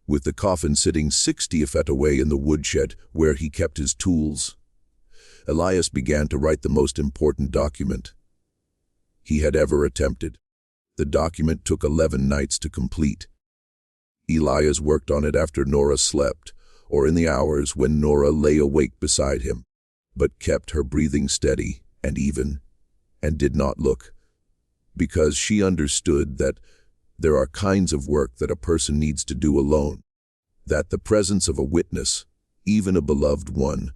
with the coffin sitting 60 feet away in the woodshed where he kept his tools, Elias began to write the most important document he had ever attempted. The document took 11 nights to complete. Elias worked on it after Nora slept, or in the hours when Nora lay awake beside him, but kept her breathing steady and even, and did not look, because she understood that there are kinds of work that a person needs to do alone, that the presence of a witness, even a beloved one,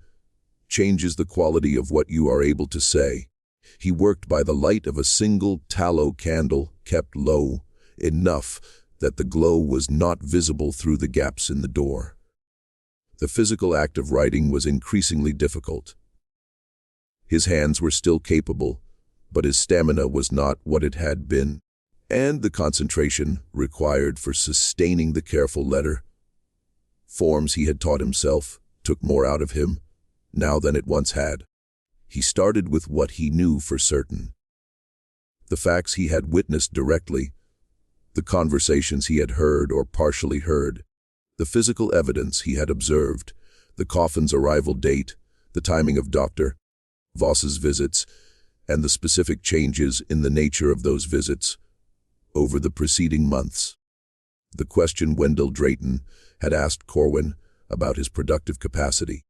changes the quality of what you are able to say. He worked by the light of a single tallow candle kept low, enough that the glow was not visible through the gaps in the door. The physical act of writing was increasingly difficult. His hands were still capable, but his stamina was not what it had been, and the concentration required for sustaining the careful letter. Forms he had taught himself took more out of him now than it once had. He started with what he knew for certain. The facts he had witnessed directly, the conversations he had heard or partially heard, the physical evidence he had observed, the coffin's arrival date, the timing of Dr. Voss's visits, and the specific changes in the nature of those visits over the preceding months. The question Wendell Drayton had asked Corwin about his productive capacity.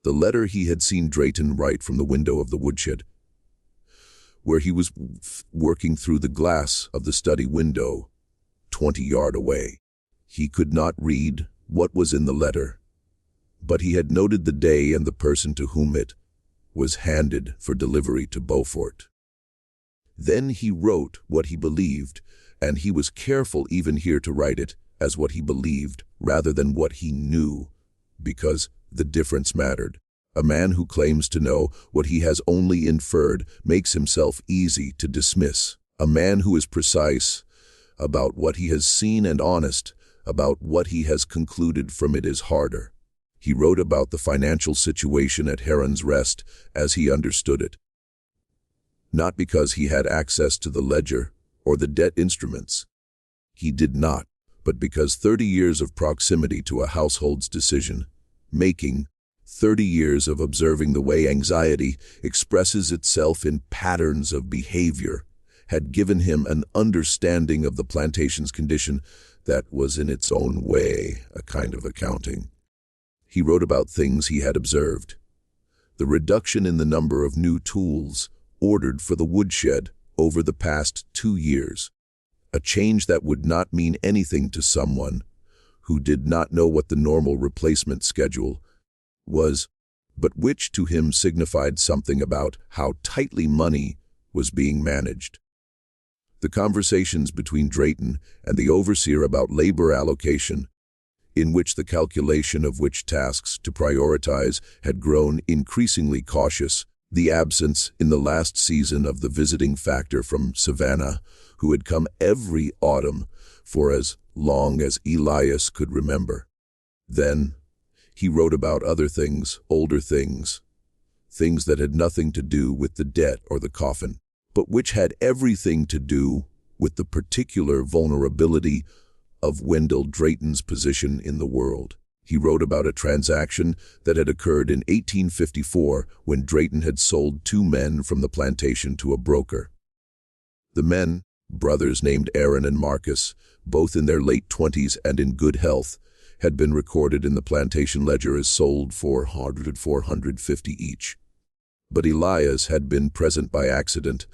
The letter he had seen Drayton write from the window of the woodshed, where he was working through the glass of the study window, 20 yards away. He could not read what was in the letter, but he had noted the day and the person to whom it was handed for delivery to Beaufort. Then he wrote what he believed, and he was careful even here to write it as what he believed rather than what he knew, because the difference mattered. A man who claims to know what he has only inferred makes himself easy to dismiss. A man who is precise about what he has seen and honest about what he has concluded from it is harder. He wrote about the financial situation at Heron's Rest as he understood it, not because he had access to the ledger or the debt instruments. He did not, but because 30 years of proximity to a household's decision-making, 30 years of observing the way anxiety expresses itself in patterns of behavior, had given him an understanding of the plantation's condition that was in its own way a kind of accounting. He wrote about things he had observed. The reduction in the number of new tools ordered for the woodshed over the past 2 years, a change that would not mean anything to someone who did not know what the normal replacement schedule was, but which to him signified something about how tightly money was being managed. The conversations between Drayton and the overseer about labor allocation, in which the calculation of which tasks to prioritize had grown increasingly cautious, the absence in the last season of the visiting factor from Savannah, who had come every autumn for as long as Elias could remember. Then, he wrote about other things, older things, things that had nothing to do with the debt or the coffin, but which had everything to do with the particular vulnerability of Wendell Drayton's position in the world. He wrote about a transaction that had occurred in 1854 when Drayton had sold 2 men from the plantation to a broker. The men, brothers named Aaron and Marcus, both in their late 20s and in good health, had been recorded in the plantation ledger as sold for $450 each. But Elias had been present by accident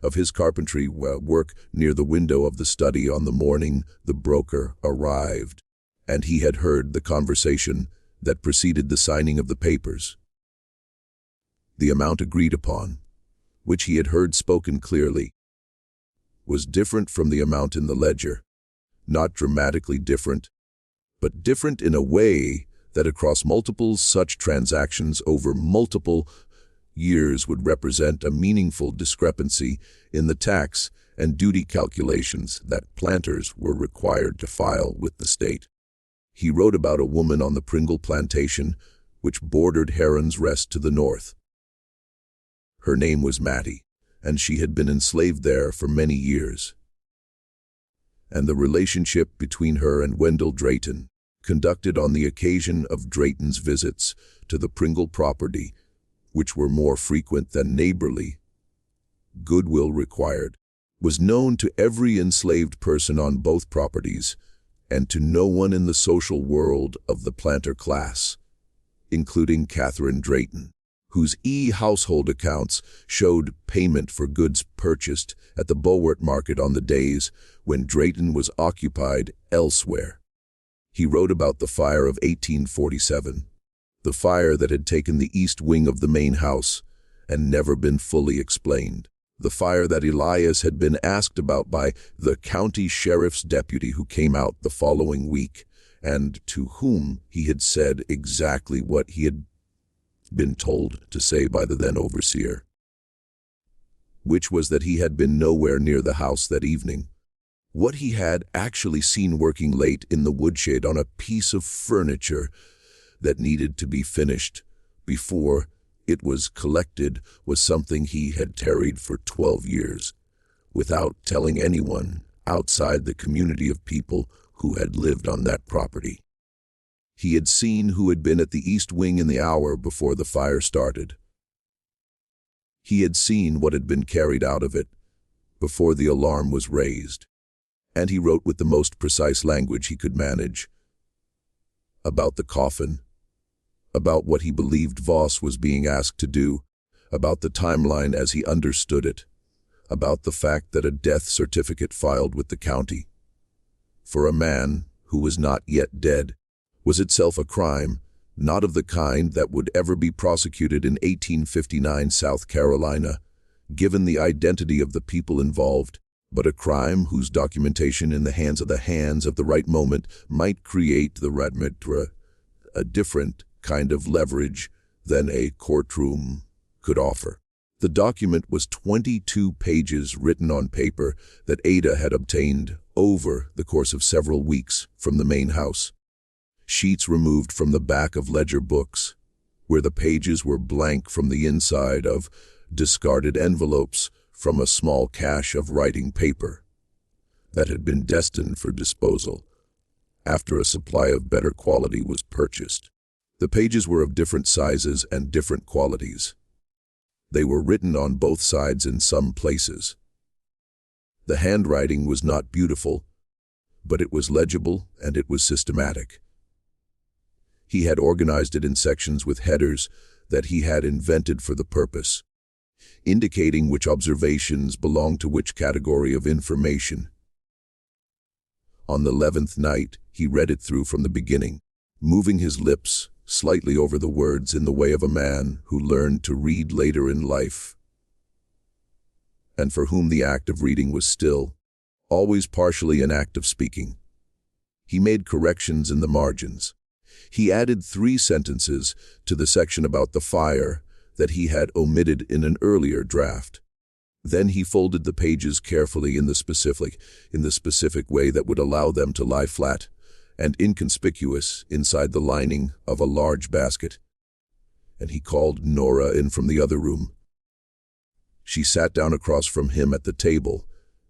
of his carpentry work near the window of the study on the morning the broker arrived, and he had heard the conversation that preceded the signing of the papers. The amount agreed upon, which he had heard spoken clearly, was different from the amount in the ledger, not dramatically different, but different in a way that across multiple such transactions over multiple years would represent a meaningful discrepancy in the tax and duty calculations that planters were required to file with the state. He wrote about a woman on the Pringle plantation, which bordered Heron's Rest to the north. Her name was Mattie, and she had been enslaved there for many years. And the relationship between her and Wendell Drayton, conducted on the occasion of Drayton's visits to the Pringle property, which were more frequent than neighborly, goodwill required, was known to every enslaved person on both properties and to no one in the social world of the planter class, including Catherine Drayton, whose household accounts showed payment for goods purchased at the Bulwart Market on the days when Drayton was occupied elsewhere. He wrote about the fire of 1847, the fire that had taken the east wing of the main house and never been fully explained, the fire that Elias had been asked about by the county sheriff's deputy who came out the following week, and to whom he had said exactly what he had been told to say by the then overseer, which was that he had been nowhere near the house that evening. What he had actually seen working late in the woodshed on a piece of furniture that needed to be finished before it was collected was something he had tarried for 12 years, without telling anyone outside the community of people who had lived on that property. He had seen who had been at the east wing in the hour before the fire started. He had seen what had been carried out of it before the alarm was raised, and he wrote with the most precise language he could manage about the coffin, about what he believed Voss was being asked to do, about the timeline as he understood it, about the fact that a death certificate filed with the county for a man who was not yet dead was itself a crime, not of the kind that would ever be prosecuted in 1859 South Carolina, given the identity of the people involved, but a crime whose documentation in the hands of the right moment might create a different kind of leverage than a courtroom could offer. The document was 22 pages written on paper that Ada had obtained over the course of several weeks from the main house. Sheets removed from the back of ledger books, where the pages were blank from the inside of discarded envelopes from a small cache of writing paper that had been destined for disposal after a supply of better quality was purchased. The pages were of different sizes and different qualities. They were written on both sides in some places. The handwriting was not beautiful, but it was legible and it was systematic. He had organized it in sections with headers that he had invented for the purpose, indicating which observations belonged to which category of information. On the 11th night, he read it through from the beginning, moving his lips slightly over the words in the way of a man who learned to read later in life. and for whom the act of reading was still, always partially an act of speaking. He made corrections in the margins. He added 3 sentences to the section about the fire that he had omitted in an earlier draft. Then he folded the pages carefully in the specific way that would allow them to lie flat and inconspicuous inside the lining of a large basket. And he called Nora in from the other room. She sat down across from him at the table,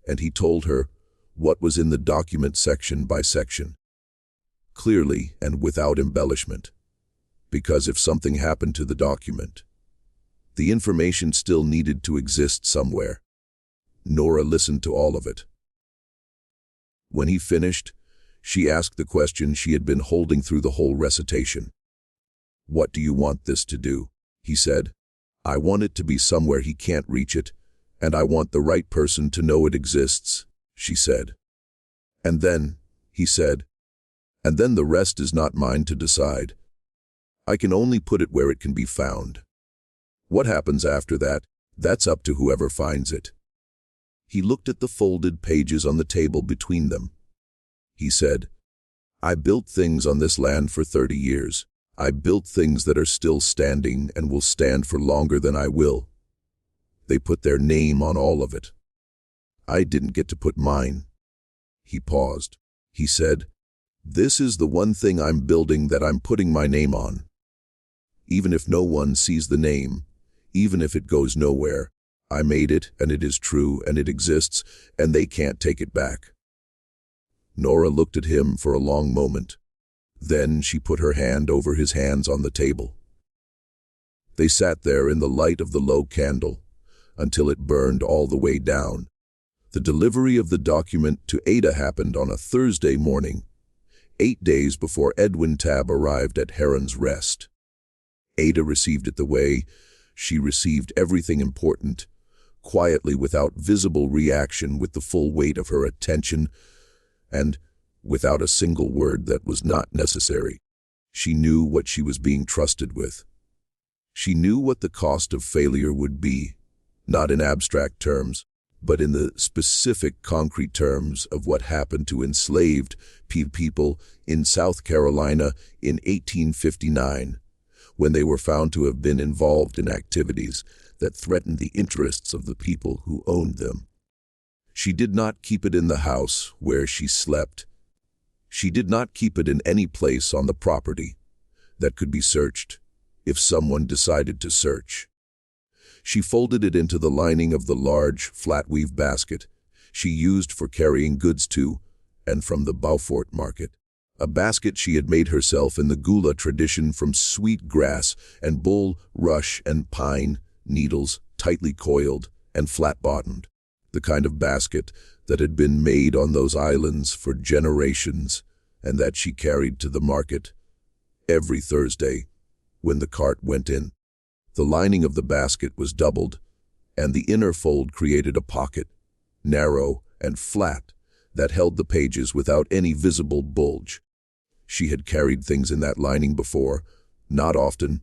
and he told her what was in the document section by section, clearly and without embellishment, because if something happened to the document, the information still needed to exist somewhere. Nora listened to all of it. When he finished, she asked the question she had been holding through the whole recitation. "What do you want this to do?" he said. "I want it to be somewhere he can't reach it, and I want the right person to know it exists," she said. "And then," he said, "and then the rest is not mine to decide. I can only put it where it can be found. What happens after that, that's up to whoever finds it." He looked at the folded pages on the table between them. He said, "I built things on this land for 30 years. I built things that are still standing and will stand for longer than I will. They put their name on all of it. I didn't get to put mine." He paused. He said, "This is the one thing I'm building that I'm putting my name on. Even if no one sees the name, even if it goes nowhere, I made it and it is true and it exists and they can't take it back." Nora looked at him for a long moment. Then she put her hand over his hands on the table. They sat there in the light of the low candle until it burned all the way down. The delivery of the document to Ada happened on a Thursday morning, 8 days before Edwin Tabb arrived at Heron's Rest. Ada received it the way she received everything important, quietly without visible reaction, with the full weight of her attention, and without a single word that was not necessary. She knew what she was being trusted with. She knew what the cost of failure would be, not in abstract terms, but in the specific concrete terms of what happened to enslaved people in South Carolina in 1859, when they were found to have been involved in activities that threatened the interests of the people who owned them. She did not keep it in the house where she slept. She did not keep it in any place on the property that could be searched if someone decided to search. She folded it into the lining of the large flat-weave basket she used for carrying goods to and from the Beaufort market, a basket she had made herself in the Gula tradition from sweet grass and bulrush and pine needles, tightly coiled and flat-bottomed, the kind of basket that had been made on those islands for generations and that she carried to the market every Thursday when the cart went in. The lining of the basket was doubled, and the inner fold created a pocket, narrow and flat, that held the pages without any visible bulge. She had carried things in that lining before, not often,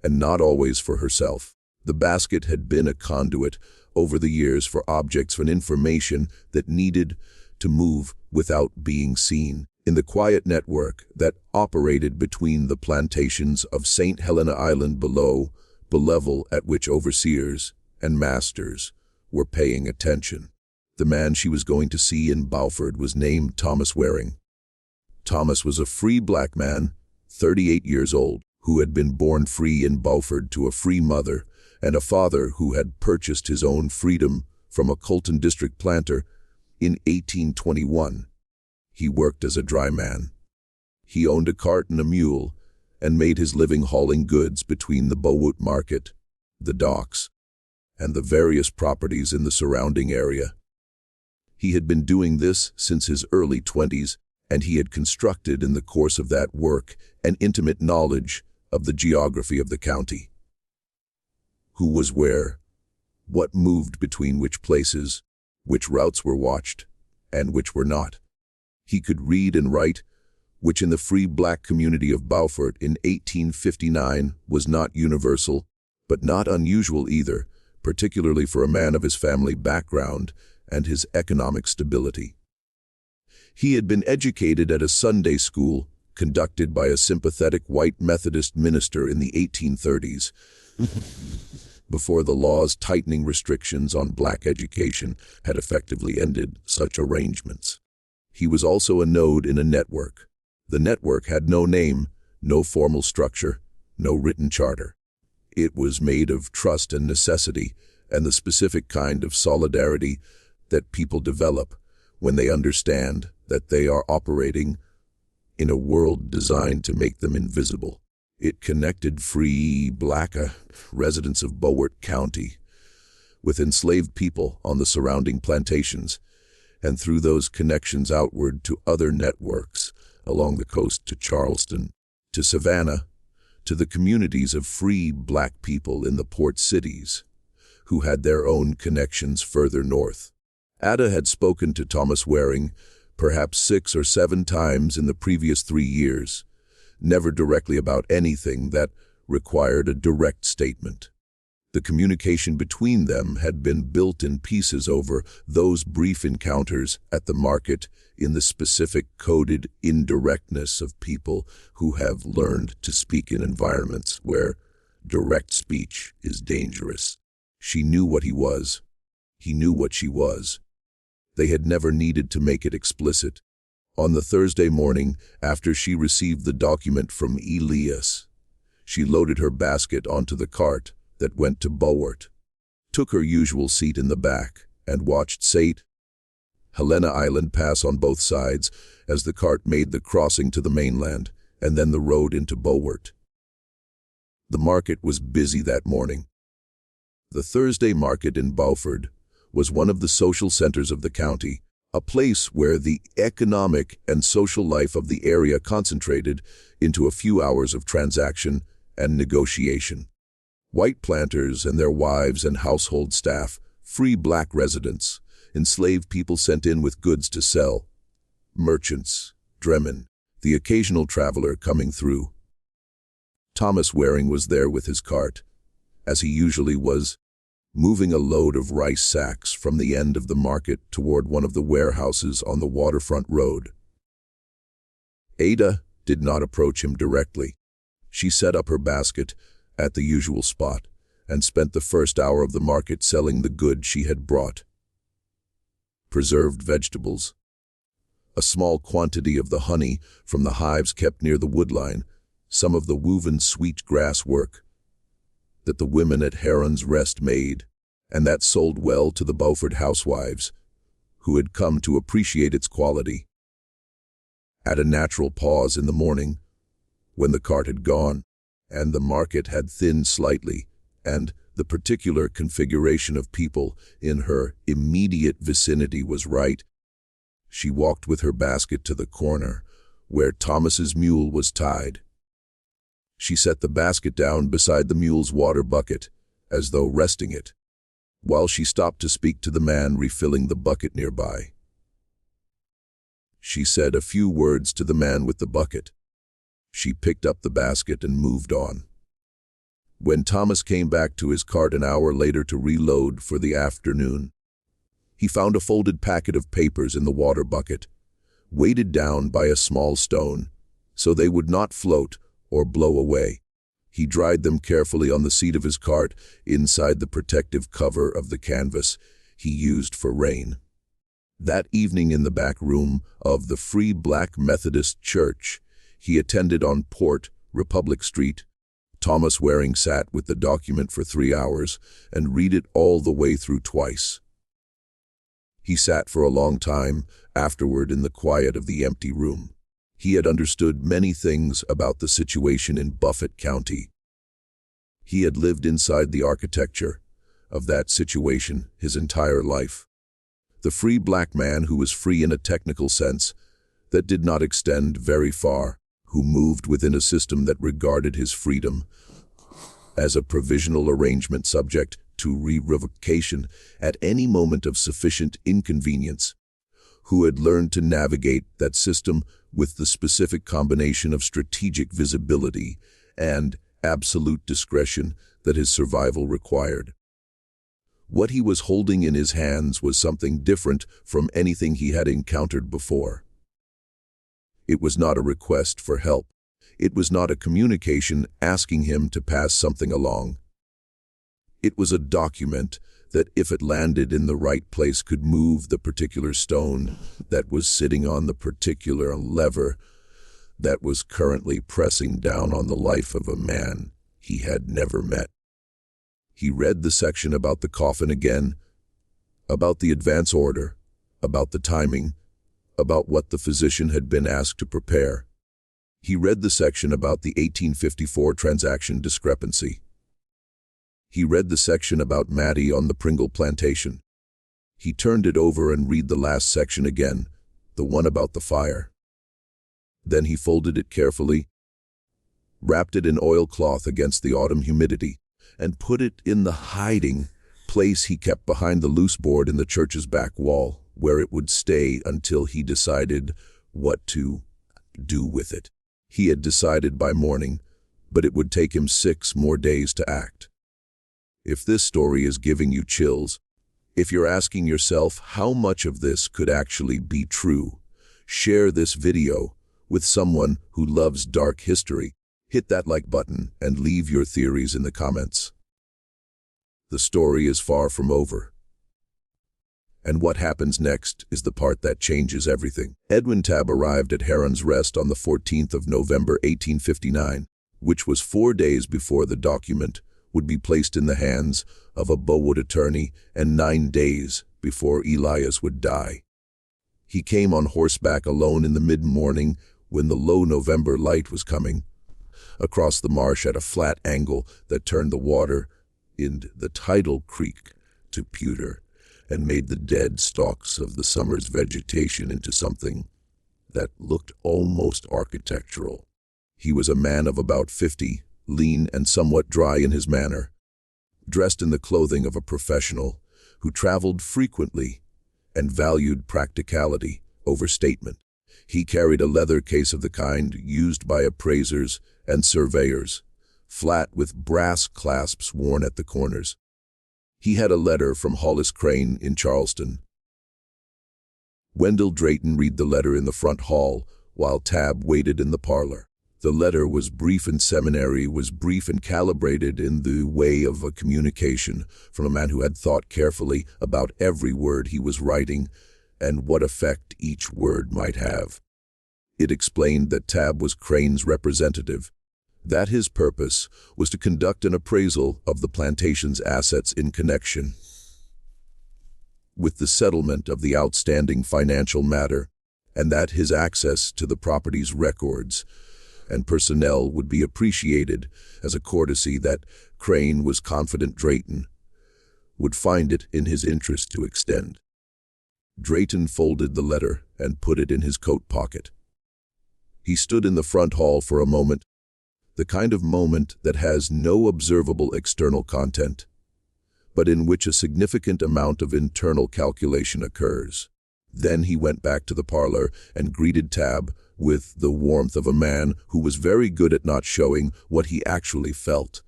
and not always for herself. The basket had been a conduit over the years for objects and information that needed to move without being seen. In the quiet network that operated between the plantations of St. Helena Island below, the level at which overseers and masters were paying attention. The man she was going to see in Beaufort was named Thomas Waring. Thomas was a free black man, 38 years old, who had been born free in Beaufort to a free mother and a father who had purchased his own freedom from a Colton district planter in 1821. He worked as a dry man. He owned a cart and a mule and made his living hauling goods between the Beaufort market, the docks, and the various properties in the surrounding area. He had been doing this since his early 20s, and he had constructed in the course of that work an intimate knowledge of the geography of the county. Who was where, what moved between which places, which routes were watched, and which were not. He could read and write, which in the free black community of Beaufort in 1859 was not universal, but not unusual either, particularly for a man of his family background and his economic stability. He had been educated at a Sunday school conducted by a sympathetic white Methodist minister in the 1830s, before the law's tightening restrictions on black education had effectively ended such arrangements. He was also a node in a network. The network had no name, no formal structure, no written charter. It was made of trust and necessity, and the specific kind of solidarity that people develop when they understand that they are operating in a world designed to make them invisible. It connected free black residents of Beaufort County with enslaved people on the surrounding plantations, and through those connections outward to other networks along the coast to Charleston, to Savannah, to the communities of free black people in the port cities, who had their own connections further north. Ada had spoken to Thomas Waring perhaps 6 or 7 times in the previous 3 years, never directly about anything that required a direct statement. The communication between them had been built in pieces over those brief encounters at the market, in the specific coded indirectness of people who have learned to speak in environments where direct speech is dangerous. She knew what he was. He knew what she was. They had never needed to make it explicit. On the Thursday morning, after she received the document from Elias, she loaded her basket onto the cart that went to Beaufort, took her usual seat in the back, and watched St. Helena Island pass on both sides as the cart made the crossing to the mainland and then the road into Beaufort. The market was busy that morning. The Thursday market in Beaufort was one of the social centers of the county, a place where the economic and social life of the area concentrated into a few hours of transaction and negotiation. White planters and their wives and household staff, free black residents, enslaved people sent in with goods to sell, merchants, draymen, the occasional traveler coming through. Thomas Waring was there with his cart, as he usually was, moving a load of rice sacks from the end of the market toward one of the warehouses on the waterfront road. Ada did not approach him directly. She set up her basket at the usual spot and spent the first hour of the market selling the goods she had brought. Preserved vegetables, a small quantity of the honey from the hives kept near the woodline, some of the woven sweet grass work that the women at Heron's Rest made, and that sold well to the Beaufort housewives, who had come to appreciate its quality. At a natural pause in the morning, when the cart had gone, and the market had thinned slightly, and the particular configuration of people in her immediate vicinity was right, she walked with her basket to the corner where Thomas's mule was tied. She set the basket down beside the mule's water bucket, as though resting it, while she stopped to speak to the man refilling the bucket nearby. She said a few words to the man with the bucket. She picked up the basket and moved on. When Thomas came back to his cart an hour later to reload for the afternoon, he found a folded packet of papers in the water bucket, weighted down by a small stone, so they would not float or blow away. He dried them carefully on the seat of his cart inside the protective cover of the canvas he used for rain. That evening in the back room of the Free Black Methodist Church he attended on Port Republic Street, Thomas Waring sat with the document for 3 hours and read it all the way through twice. He sat for a long time afterward in the quiet of the empty room. He had understood many things about the situation in Beaufort County. He had lived inside the architecture of that situation his entire life. The free black man who was free in a technical sense that did not extend very far, who moved within a system that regarded his freedom as a provisional arrangement subject to revocation at any moment of sufficient inconvenience, who had learned to navigate that system with the specific combination of strategic visibility and absolute discretion that his survival required. What he was holding in his hands was something different from anything he had encountered before. It was not a request for help. It was not a communication asking him to pass something along. It was a document that, if it landed in the right place, could move the particular stone that was sitting on the particular lever that was currently pressing down on the life of a man he had never met. He read the section about the coffin again, about the advance order, about the timing, about what the physician had been asked to prepare. He read the section about the 1854 transaction discrepancy. He read the section about Mattie on the Pringle plantation. He turned it over and read the last section again, the one about the fire. Then he folded it carefully, wrapped it in oilcloth against the autumn humidity, and put it in the hiding place he kept behind the loose board in the church's back wall, where it would stay until he decided what to do with it. He had decided by morning, but it would take him 6 more days to act. If this story is giving you chills, if you're asking yourself how much of this could actually be true, share this video with someone who loves dark history. Hit that like button and leave your theories in the comments. The story is far from over. And what happens next is the part that changes everything. Edwin Tabb arrived at Heron's Rest on the 14th of November 1859, which was 4 days before the document would be placed in the hands of a Bowood attorney and 9 days before Elias would die. He came on horseback alone in the mid-morning when the low November light was coming across the marsh at a flat angle that turned the water in the tidal creek to pewter and made the dead stalks of the summer's vegetation into something that looked almost architectural. He was a man of about 50, lean and somewhat dry in his manner, dressed in the clothing of a professional who traveled frequently and valued practicality over statement. He carried a leather case of the kind used by appraisers and surveyors, flat with brass clasps worn at the corners. He had a letter from Hollis Crane in Charleston. Wendell Drayton read the letter in the front hall while Tabb waited in the parlor. The letter was brief and seminary, was brief and calibrated in the way of a communication from a man who had thought carefully about every word he was writing and what effect each word might have. It explained that Tabb was Crane's representative, that his purpose was to conduct an appraisal of the plantation's assets in connection with the settlement of the outstanding financial matter, and that his access to the property's records and personnel would be appreciated as a courtesy that Crane was confident Drayton would find it in his interest to extend. Drayton folded the letter and put it in his coat pocket. He stood in the front hall for a moment, the kind of moment that has no observable external content, but in which a significant amount of internal calculation occurs. Then he went back to the parlor and greeted Tabb with the warmth of a man who was very good at not showing what he actually felt.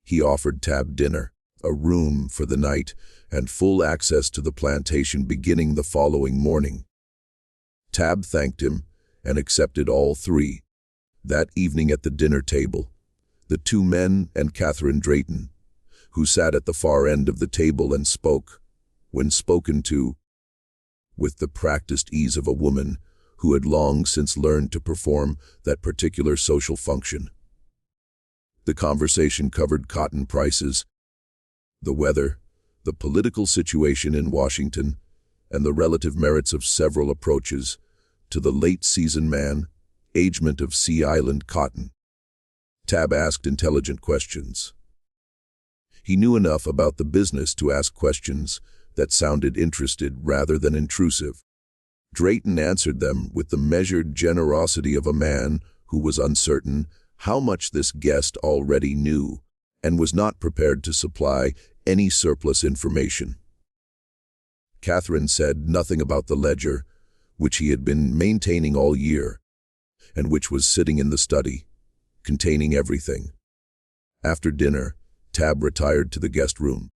He offered Tabb dinner, a room for the night, and full access to the plantation beginning the following morning. Tabb thanked him and accepted all three. That evening at the dinner table, the 2 men and Catherine Drayton, who sat at the far end of the table and spoke, when spoken to, with the practiced ease of a woman who had long since learned to perform that particular social function. The conversation covered cotton prices, the weather, the political situation in Washington, and the relative merits of several approaches to the late-season management of Sea Island cotton. Tabb asked intelligent questions. He knew enough about the business to ask questions that sounded interested rather than intrusive. Drayton answered them with the measured generosity of a man who was uncertain how much this guest already knew and was not prepared to supply any surplus information. Catherine said nothing about the ledger, which he had been maintaining all year, and which was sitting in the study, containing everything. After dinner, Tabb retired to the guest room.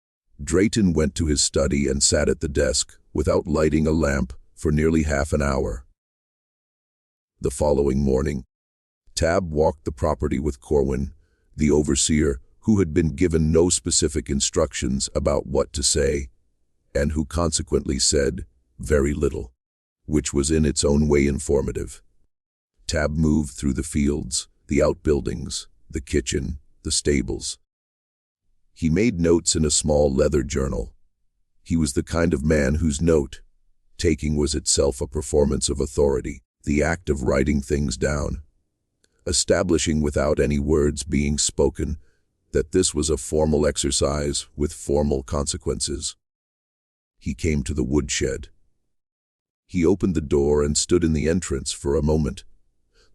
Drayton went to his study and sat at the desk, without lighting a lamp, for nearly half an hour. The following morning, Tab walked the property with Corwin, the overseer, who had been given no specific instructions about what to say, and who consequently said very little, which was in its own way informative. Tab moved through the fields, the outbuildings, the kitchen, the stables. He made notes in a small leather journal. He was the kind of man whose note-taking was itself a performance of authority, the act of writing things down, establishing without any words being spoken that this was a formal exercise with formal consequences. He came to the woodshed. He opened the door and stood in the entrance for a moment,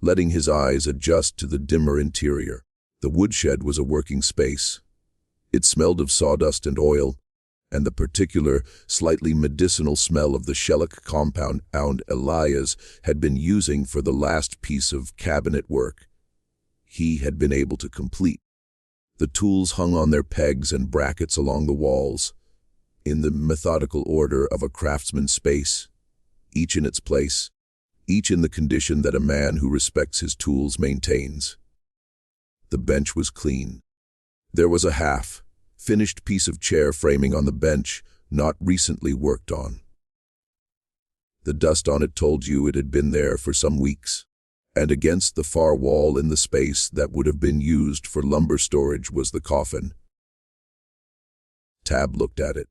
letting his eyes adjust to the dimmer interior. The woodshed was a working space. It smelled of sawdust and oil, and the particular, slightly medicinal smell of the shellac compound Elias had been using for the last piece of cabinet work he had been able to complete. The tools hung on their pegs and brackets along the walls, in the methodical order of a craftsman's space, each in its place, each in the condition that a man who respects his tools maintains. The bench was clean. There was a half-finished piece of chair framing on the bench, not recently worked on. The dust on it told you it had been there for some weeks, and against the far wall in the space that would have been used for lumber storage was the coffin. Tab looked at it.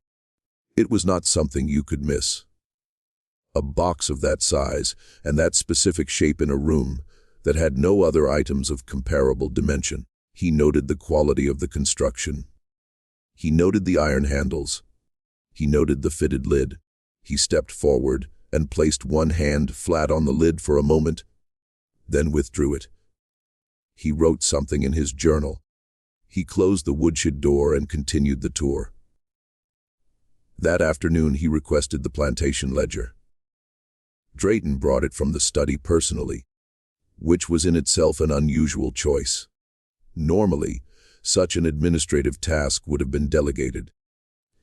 It was not something you could miss. A box of that size and that specific shape in a room that had no other items of comparable dimension. He noted the quality of the construction. He noted the iron handles. He noted the fitted lid. He stepped forward and placed one hand flat on the lid for a moment, then withdrew it. He wrote something in his journal. He closed the woodshed door and continued the tour. That afternoon he requested the plantation ledger. Drayton brought it from the study personally, which was in itself an unusual choice. Normally, such an administrative task would have been delegated.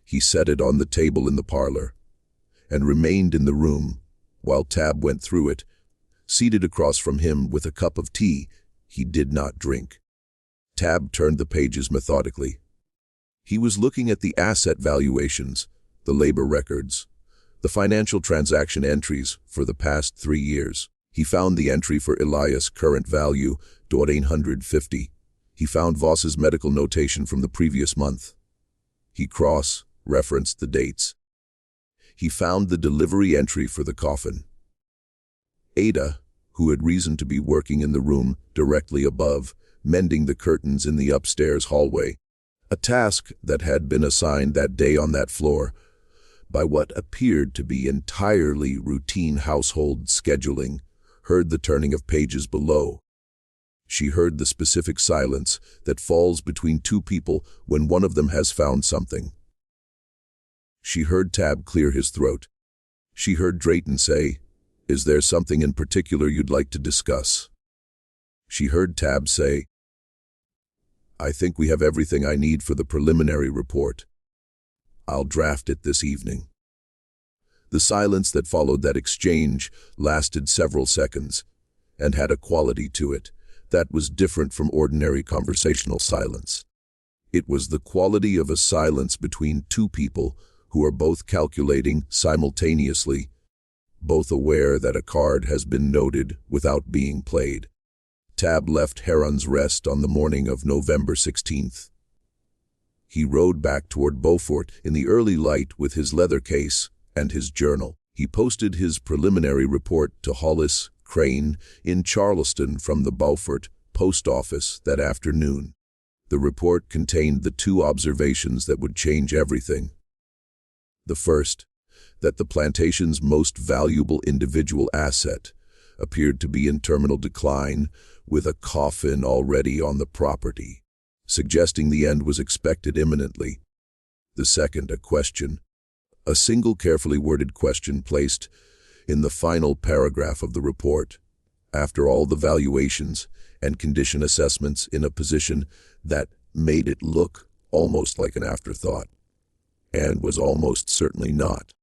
He set it on the table in the parlor, and remained in the room while Tab went through it, seated across from him with a cup of tea he did not drink. Tab turned the pages methodically. He was looking at the asset valuations, the labor records, the financial transaction entries for the past 3 years. He found the entry for Elias' current value, $850. He found Voss's medical notation from the previous month. He cross-referenced the dates. He found the delivery entry for the coffin. Ada, who had reason to be working in the room directly above, mending the curtains in the upstairs hallway, a task that had been assigned that day on that floor, by what appeared to be entirely routine household scheduling, heard the turning of pages below. She heard the specific silence that falls between two people when one of them has found something. She heard Tab clear his throat. She heard Drayton say, "Is there something in particular you'd like to discuss?" She heard Tab say, "I think we have everything I need for the preliminary report. I'll draft it this evening." The silence that followed that exchange lasted several seconds, and had a quality to it that was different from ordinary conversational silence. It was the quality of a silence between two people who are both calculating simultaneously, both aware that a card has been noted without being played. Tab left Heron's Rest on the morning of November 16th. He rode back toward Beaufort in the early light with his leather case and his journal. He posted his preliminary report to Hollis Crane in Charleston from the Beaufort post office that afternoon. The report contained the 2 observations that would change everything. The first, that the plantation's most valuable individual asset appeared to be in terminal decline, with a coffin already on the property, suggesting the end was expected imminently. The second, a question, a single carefully worded question placed in the final paragraph of the report, after all the valuations and condition assessments, in a position that made it look almost like an afterthought. and was almost certainly not.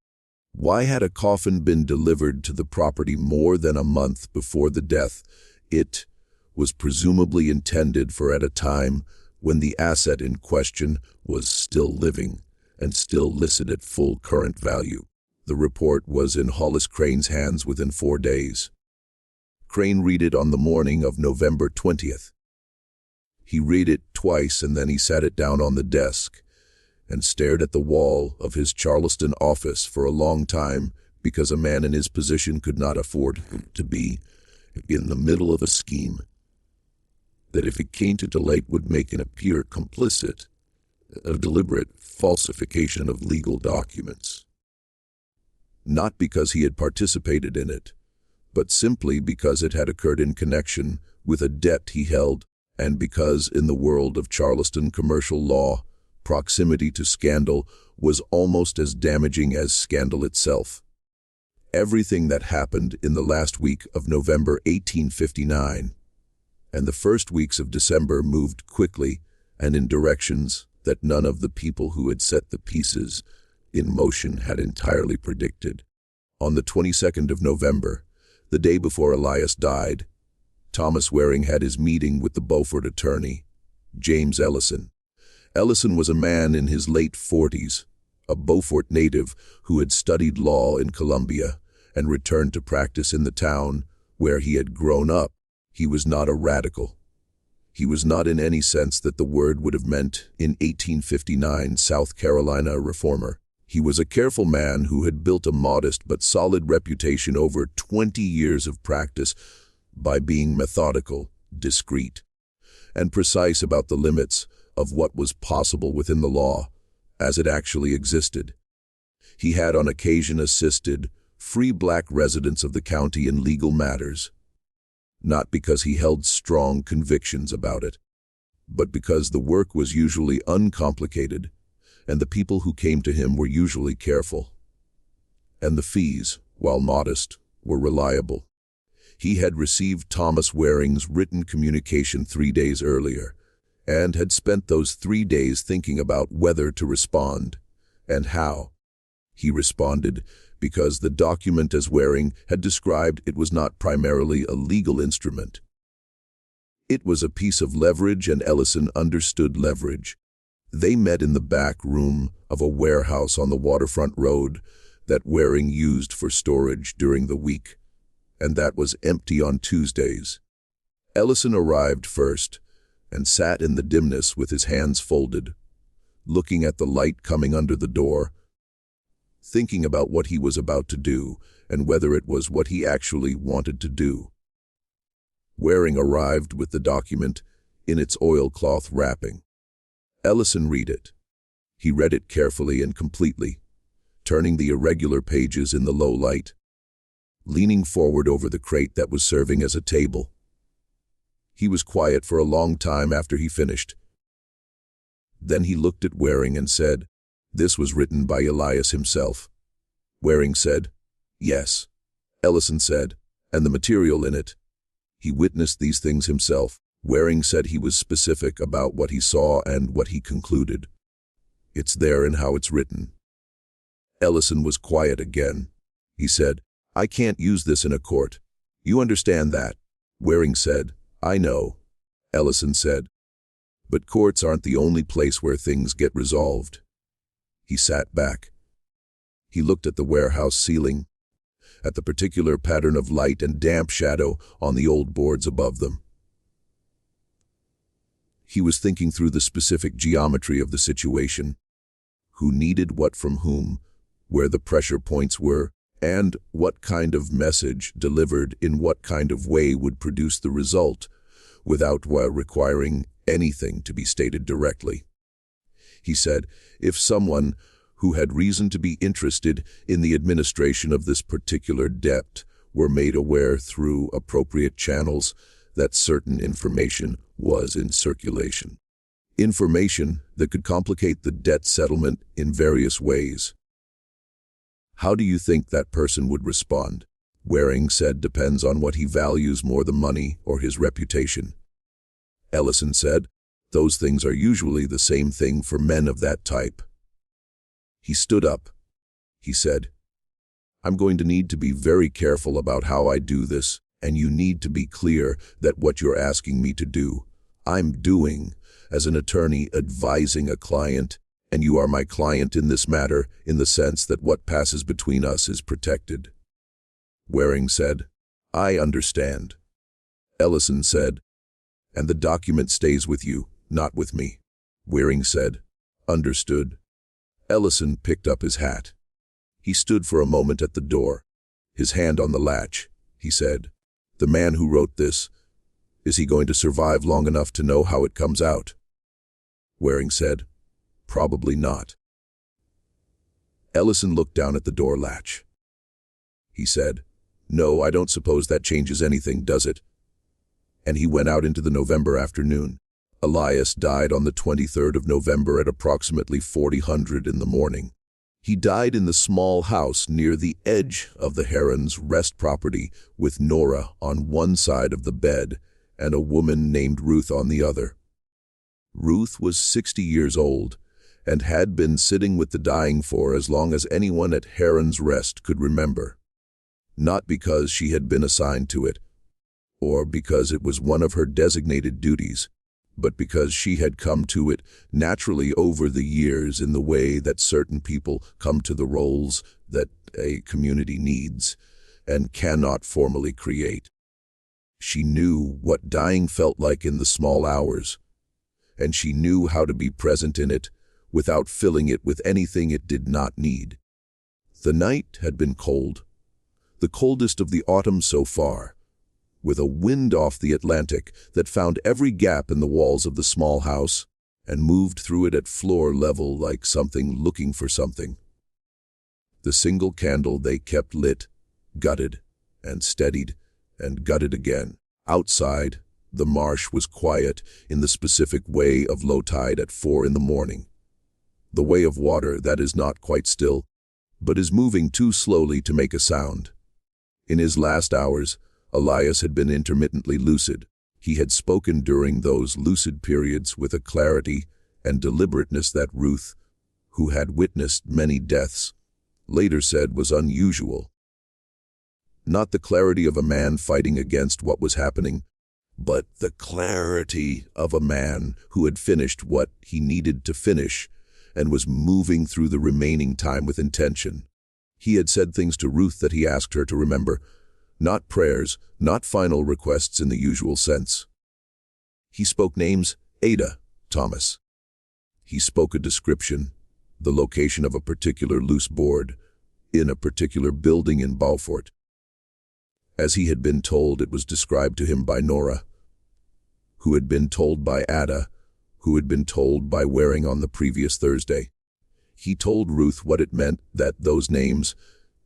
Why had a coffin been delivered to the property more than a month before the death? It was presumably intended for at a time when the asset in question was still living and still listed at full current value. The report was in Hollis Crane's hands within 4 days. Crane read it on the morning of November 20th. He read it twice and then he sat it down on the desk and stared at the wall of his Charleston office for a long time because a man in his position could not afford to be in the middle of a scheme that, if it came to delight, would make him appear complicit of deliberate falsification of legal documents. Not because he had participated in it, but simply because it had occurred in connection with a debt he held, and because in the world of Charleston commercial law, proximity to scandal was almost as damaging as scandal itself. Everything that happened in the last week of November 1859 and the first weeks of December moved quickly and in directions that none of the people who had set the pieces in motion had entirely predicted. On the 22nd of November, the day before Elias died, Thomas Waring had his meeting with the Beaufort attorney, James Ellison. Ellison was a man in his late 40s, a Beaufort native who had studied law in Columbia and returned to practice in the town where he had grown up. He was not a radical. He was not in any sense that the word would have meant in 1859 South Carolina reformer. He was a careful man who had built a modest but solid reputation over 20 years of practice by being methodical, discreet, and precise about the limits of what was possible within the law as it actually existed. He had on occasion assisted free black residents of the county in legal matters, not because he held strong convictions about it, but because the work was usually uncomplicated and the people who came to him were usually careful, and the fees, while modest, were reliable. He had received Thomas Waring's written communication 3 days earlier, and had spent those 3 days thinking about whether to respond and how. He responded because the document, as Waring had described it, was not primarily a legal instrument. It was a piece of leverage, and Ellison understood leverage. They met in the back room of a warehouse on the waterfront road that Waring used for storage during the week, and that was empty on Tuesdays. Ellison arrived first and sat in the dimness with his hands folded, looking at the light coming under the door, thinking about what he was about to do and whether it was what he actually wanted to do. Waring arrived with the document in its oilcloth wrapping. Ellison read it. He read it carefully and completely, turning the irregular pages in the low light, leaning forward over the crate that was serving as a table. He was quiet for a long time after he finished. Then he looked at Waring and said, "This was written by Elias himself." Waring said, "Yes." Ellison said, "And the material in it?" He witnessed these things himself. Waring said he was specific about what he saw and what he concluded. "It's there in how it's written." Ellison was quiet again. He said, "I can't use this in a court. You understand that?" Waring said, "I know." Ellison said, "But courts aren't the only place where things get resolved." He sat back. He looked at the warehouse ceiling, at the particular pattern of light and damp shadow on the old boards above them. He was thinking through the specific geometry of the situation, who needed what from whom, where the pressure points were, and what kind of message delivered in what kind of way would produce the result without requiring anything to be stated directly. He said, if someone who had reason to be interested in the administration of this particular debt were made aware through appropriate channels that certain information was in circulation. Information that could complicate the debt settlement in various ways. How do you think that person would respond? Waring said, depends on what he values more, the money or his reputation. Ellison said, those things are usually the same thing for men of that type. He stood up. He said, "I'm going to need to be very careful about how I do this, and you need to be clear that what you're asking me to do, I'm doing as an attorney advising a client, and you are my client in this matter in the sense that what passes between us is protected." Waring said, "I understand." Ellison said, "And the document stays with you, not with me." Waring said, "Understood." Ellison picked up his hat. He stood for a moment at the door, his hand on the latch. He said, "The man who wrote this, is he going to survive long enough to know how it comes out?" Waring said, "Probably not." Ellison looked down at the door latch. He said, "No, I don't suppose that changes anything, does it?" And he went out into the November afternoon. Elias died on the 23rd of November at approximately 4000 in the morning. He died in the small house near the edge of the Heron's rest property with Nora on one side of the bed and a woman named Ruth on the other. Ruth was 60 years old and had been sitting with the dying for as long as anyone at Heron's Rest could remember. Not because she had been assigned to it, or because it was one of her designated duties, but because she had come to it naturally over the years in the way that certain people come to the roles that a community needs and cannot formally create. She knew what dying felt like in the small hours, and she knew how to be present in it without filling it with anything it did not need. The night had been cold, the coldest of the autumn so far, with a wind off the Atlantic that found every gap in the walls of the small house and moved through it at floor level like something looking for something. The single candle they kept lit, gutted, and steadied, and gutted again. Outside, the marsh was quiet in the specific way of low tide at 4 in the morning. The way of water that is not quite still, but is moving too slowly to make a sound. In his last hours, Elias had been intermittently lucid. He had spoken during those lucid periods with a clarity and deliberateness that Ruth, who had witnessed many deaths, later said was unusual. Not the clarity of a man fighting against what was happening, but the clarity of a man who had finished what he needed to finish and was moving through the remaining time with intention. He had said things to Ruth that he asked her to remember, not prayers, not final requests in the usual sense. He spoke names, Ada, Thomas. He spoke a description, the location of a particular loose board, in a particular building in Beaufort. As he had been told, it was described to him by Nora, who had been told by Ada, who had been told by Waring on the previous Thursday. He told Ruth what it meant that those names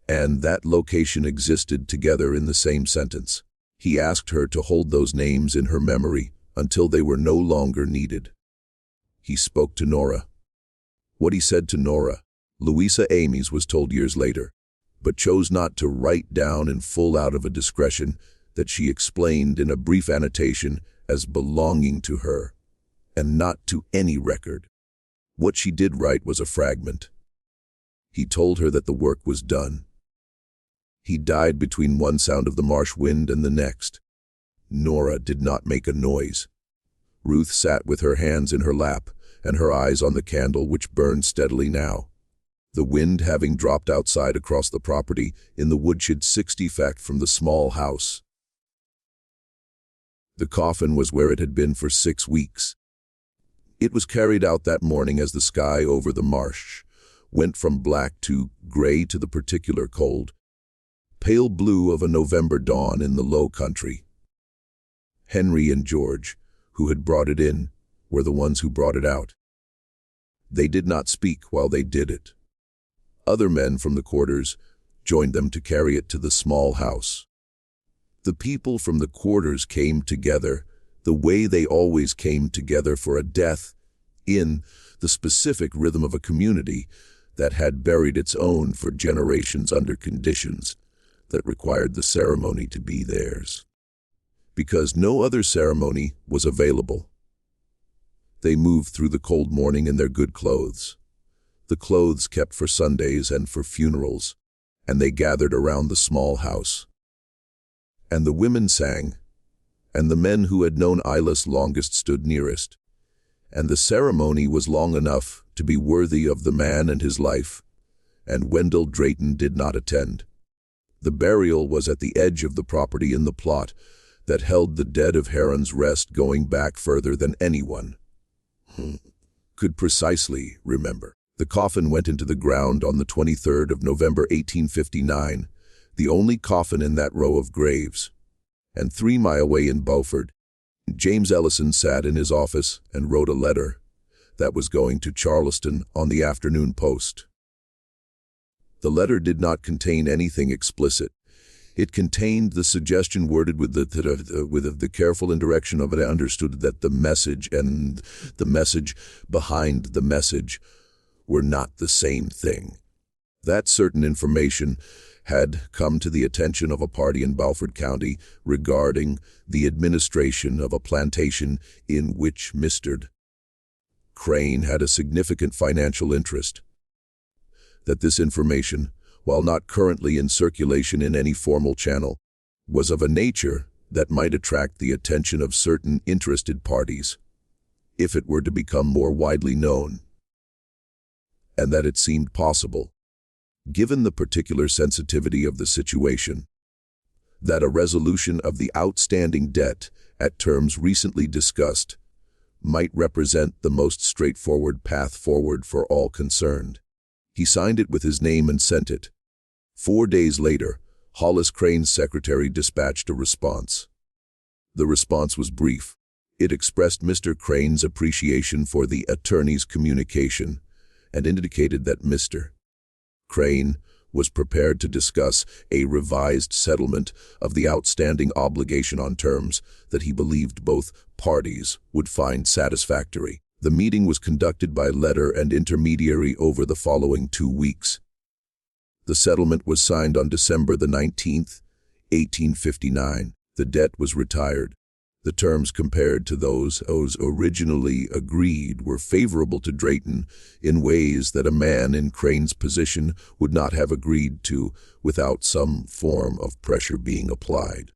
and that location existed together in the same sentence. He asked her to hold those names in her memory until they were no longer needed. He spoke to Nora. What he said to Nora, Louisa Ames was told years later, but chose not to write down in full out of a discretion that she explained in a brief annotation as belonging to her, and not to any record. What she did write was a fragment. He told her that the work was done. He died between one sound of the marsh wind and the next. Nora did not make a noise. Ruth sat with her hands in her lap and her eyes on the candle which burned steadily now. The wind having dropped outside across the property in the woodshed 60 feet from the small house. The coffin was where it had been for 6 weeks. It was carried out that morning as the sky over the marsh went from black to gray to the particular cold, pale blue of a November dawn in the low country. Henry and George, who had brought it in, were the ones who brought it out. They did not speak while they did it. Other men from the quarters joined them to carry it to the small house. The people from the quarters came together the way they always came together for a death, in the specific rhythm of a community that had buried its own for generations under conditions that required the ceremony to be theirs. Because no other ceremony was available. They moved through the cold morning in their good clothes, the clothes kept for Sundays and for funerals, and they gathered around the small house. And the women sang, and the men who had known Ilas longest stood nearest, and the ceremony was long enough to be worthy of the man and his life, and Wendell Drayton did not attend. The burial was at the edge of the property in the plot that held the dead of Heron's Rest, going back further than anyone could precisely remember. The coffin went into the ground on the 23rd of November 1859, the only coffin in that row of graves. And 3 miles away in Beaufort, James Ellison sat in his office and wrote a letter that was going to Charleston on the afternoon post. The letter did not contain anything explicit. It contained the suggestion worded with the careful indirection of it. I understood that the message and the message behind the message were not the same thing. That certain information had come to the attention of a party in Beaufort County regarding the administration of a plantation in which Mr. Crane had a significant financial interest. That this information, while not currently in circulation in any formal channel, was of a nature that might attract the attention of certain interested parties, if it were to become more widely known, and that it seemed possible, given the particular sensitivity of the situation, that a resolution of the outstanding debt at terms recently discussed might represent the most straightforward path forward for all concerned. He signed it with his name and sent it. 4 days later, Hollis Crane's secretary dispatched a response. The response was brief. It expressed Mr. Crane's appreciation for the attorney's communication and indicated that Mr. Crane was prepared to discuss a revised settlement of the outstanding obligation on terms that he believed both parties would find satisfactory. The meeting was conducted by letter and intermediary over the following 2 weeks. The settlement was signed on December the 19th, 1859. The debt was retired. The terms compared to those originally agreed were favorable to Drayton in ways that a man in Crane's position would not have agreed to without some form of pressure being applied.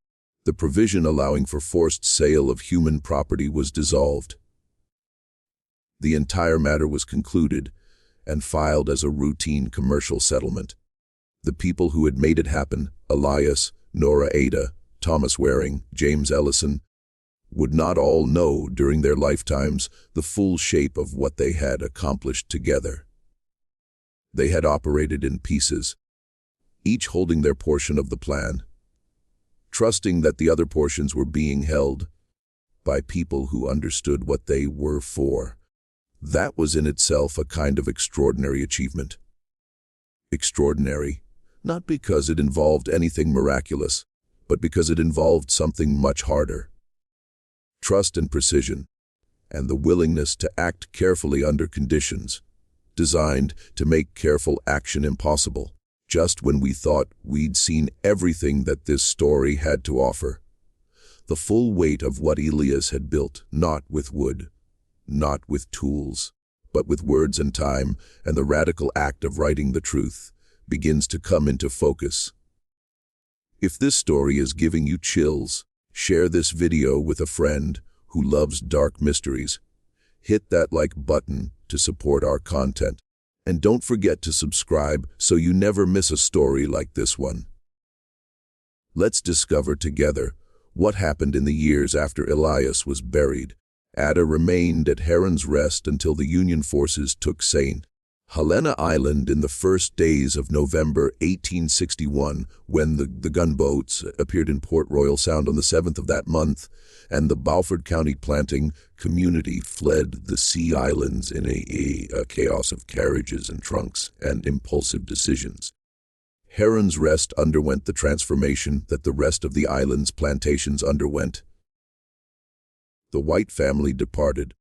The provision allowing for forced sale of human property was dissolved. The entire matter was concluded and filed as a routine commercial settlement. The people who had made it happen, Elias, Nora Ada, Thomas Waring, James Ellison, would not all know during their lifetimes the full shape of what they had accomplished together. They had operated in pieces, each holding their portion of the plan, trusting that the other portions were being held by people who understood what they were for. That was in itself a kind of extraordinary achievement. Extraordinary, not because it involved anything miraculous, but because it involved something much harder. Trust and precision, and the willingness to act carefully under conditions designed to make careful action impossible. Just when we thought we'd seen everything that this story had to offer, the full weight of what Elias had built, not with wood, not with tools, but with words and time, and the radical act of writing the truth, begins to come into focus. If this story is giving you chills, share this video with a friend who loves dark mysteries. Hit that like button to support our content. And don't forget to subscribe so you never miss a story like this one. Let's discover together what happened in the years after Elias was buried. Ada remained at Heron's Rest until the Union forces took St. Helena Island in the first days of November 1861, when the gunboats appeared in Port Royal Sound on the 7th of that month, and the Beaufort County planting community fled the Sea Islands in a chaos of carriages and trunks and impulsive decisions. Heron's Rest underwent the transformation that the rest of the island's plantations underwent. The white family departed,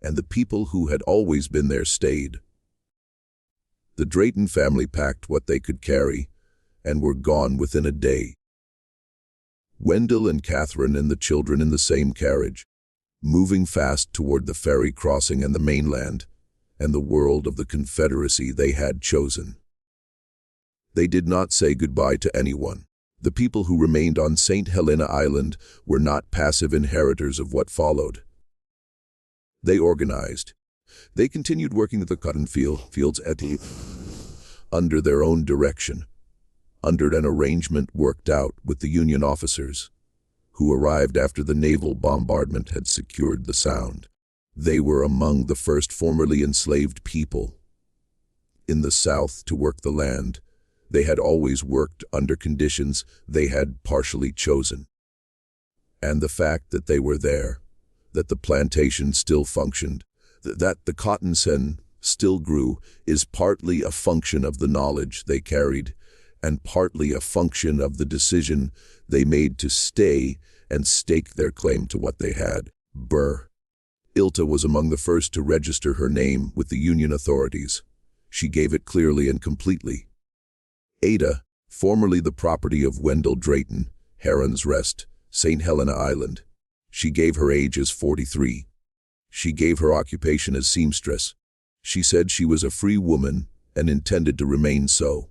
and the people who had always been there stayed. The Drayton family packed what they could carry and were gone within a day. Wendell and Catherine and the children in the same carriage, moving fast toward the ferry crossing and the mainland, and the world of the Confederacy they had chosen. They did not say goodbye to anyone. The people who remained on St. Helena Island were not passive inheritors of what followed. They organized. They continued working the cotton fields under their own direction, under an arrangement worked out with the Union officers, who arrived after the naval bombardment had secured the Sound. They were among the first formerly enslaved people in the South to work the land. They had always worked under conditions they had partially chosen. And the fact that they were there, that the plantation still functioned, that the cotton still grew, is partly a function of the knowledge they carried, and partly a function of the decision they made to stay and stake their claim to what they had. Ilta was among the first to register her name with the Union authorities. She gave it clearly and completely. Ada, formerly the property of Wendell Drayton, Heron's Rest, St. Helena Island. She gave her age as 43. She gave her occupation as seamstress. She said she was a free woman and intended to remain so.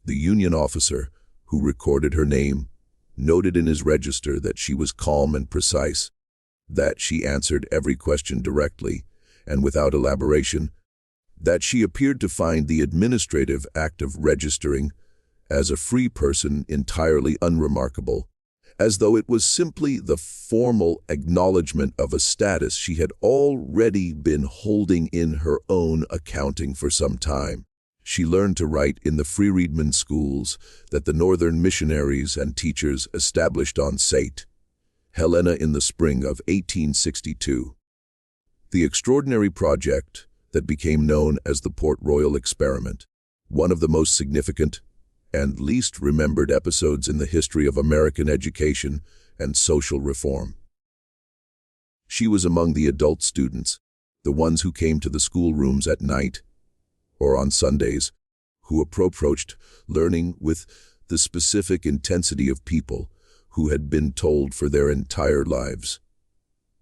The Union officer, who recorded her name, noted in his register that she was calm and precise, that she answered every question directly and without elaboration, that she appeared to find the administrative act of registering as a free person entirely unremarkable, as though it was simply the formal acknowledgement of a status she had already been holding in her own accounting for some time. She learned to write in the freereadman schools that the Northern missionaries and teachers established on St. Helena in the spring of 1862. The extraordinary project that became known as the Port Royal Experiment, one of the most significant and least remembered episodes in the history of American education and social reform. She was among the adult students, the ones who came to the schoolrooms at night or on Sundays, who approached learning with the specific intensity of people who had been told for their entire lives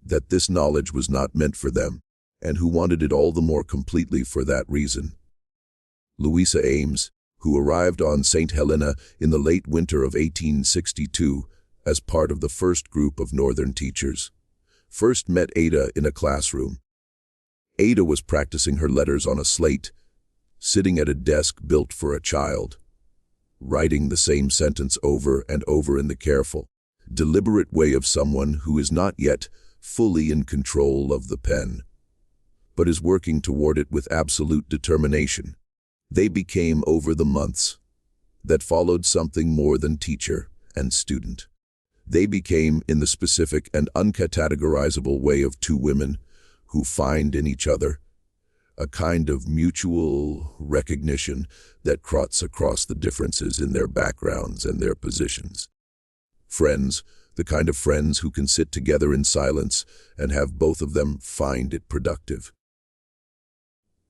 that this knowledge was not meant for them, and who wanted it all the more completely for that reason. Louisa Ames, who arrived on St. Helena in the late winter of 1862 as part of the first group of Northern teachers, first met Ada in a classroom. Ada was practicing her letters on a slate, sitting at a desk built for a child, writing the same sentence over and over in the careful, deliberate way of someone who is not yet fully in control of the pen, but is working toward it with absolute determination. They became, over the months that followed, something more than teacher and student. They became, in the specific and uncategorizable way of two women who find in each other a kind of mutual recognition that cuts across the differences in their backgrounds and their positions. Friends, the kind of friends who can sit together in silence and have both of them find it productive.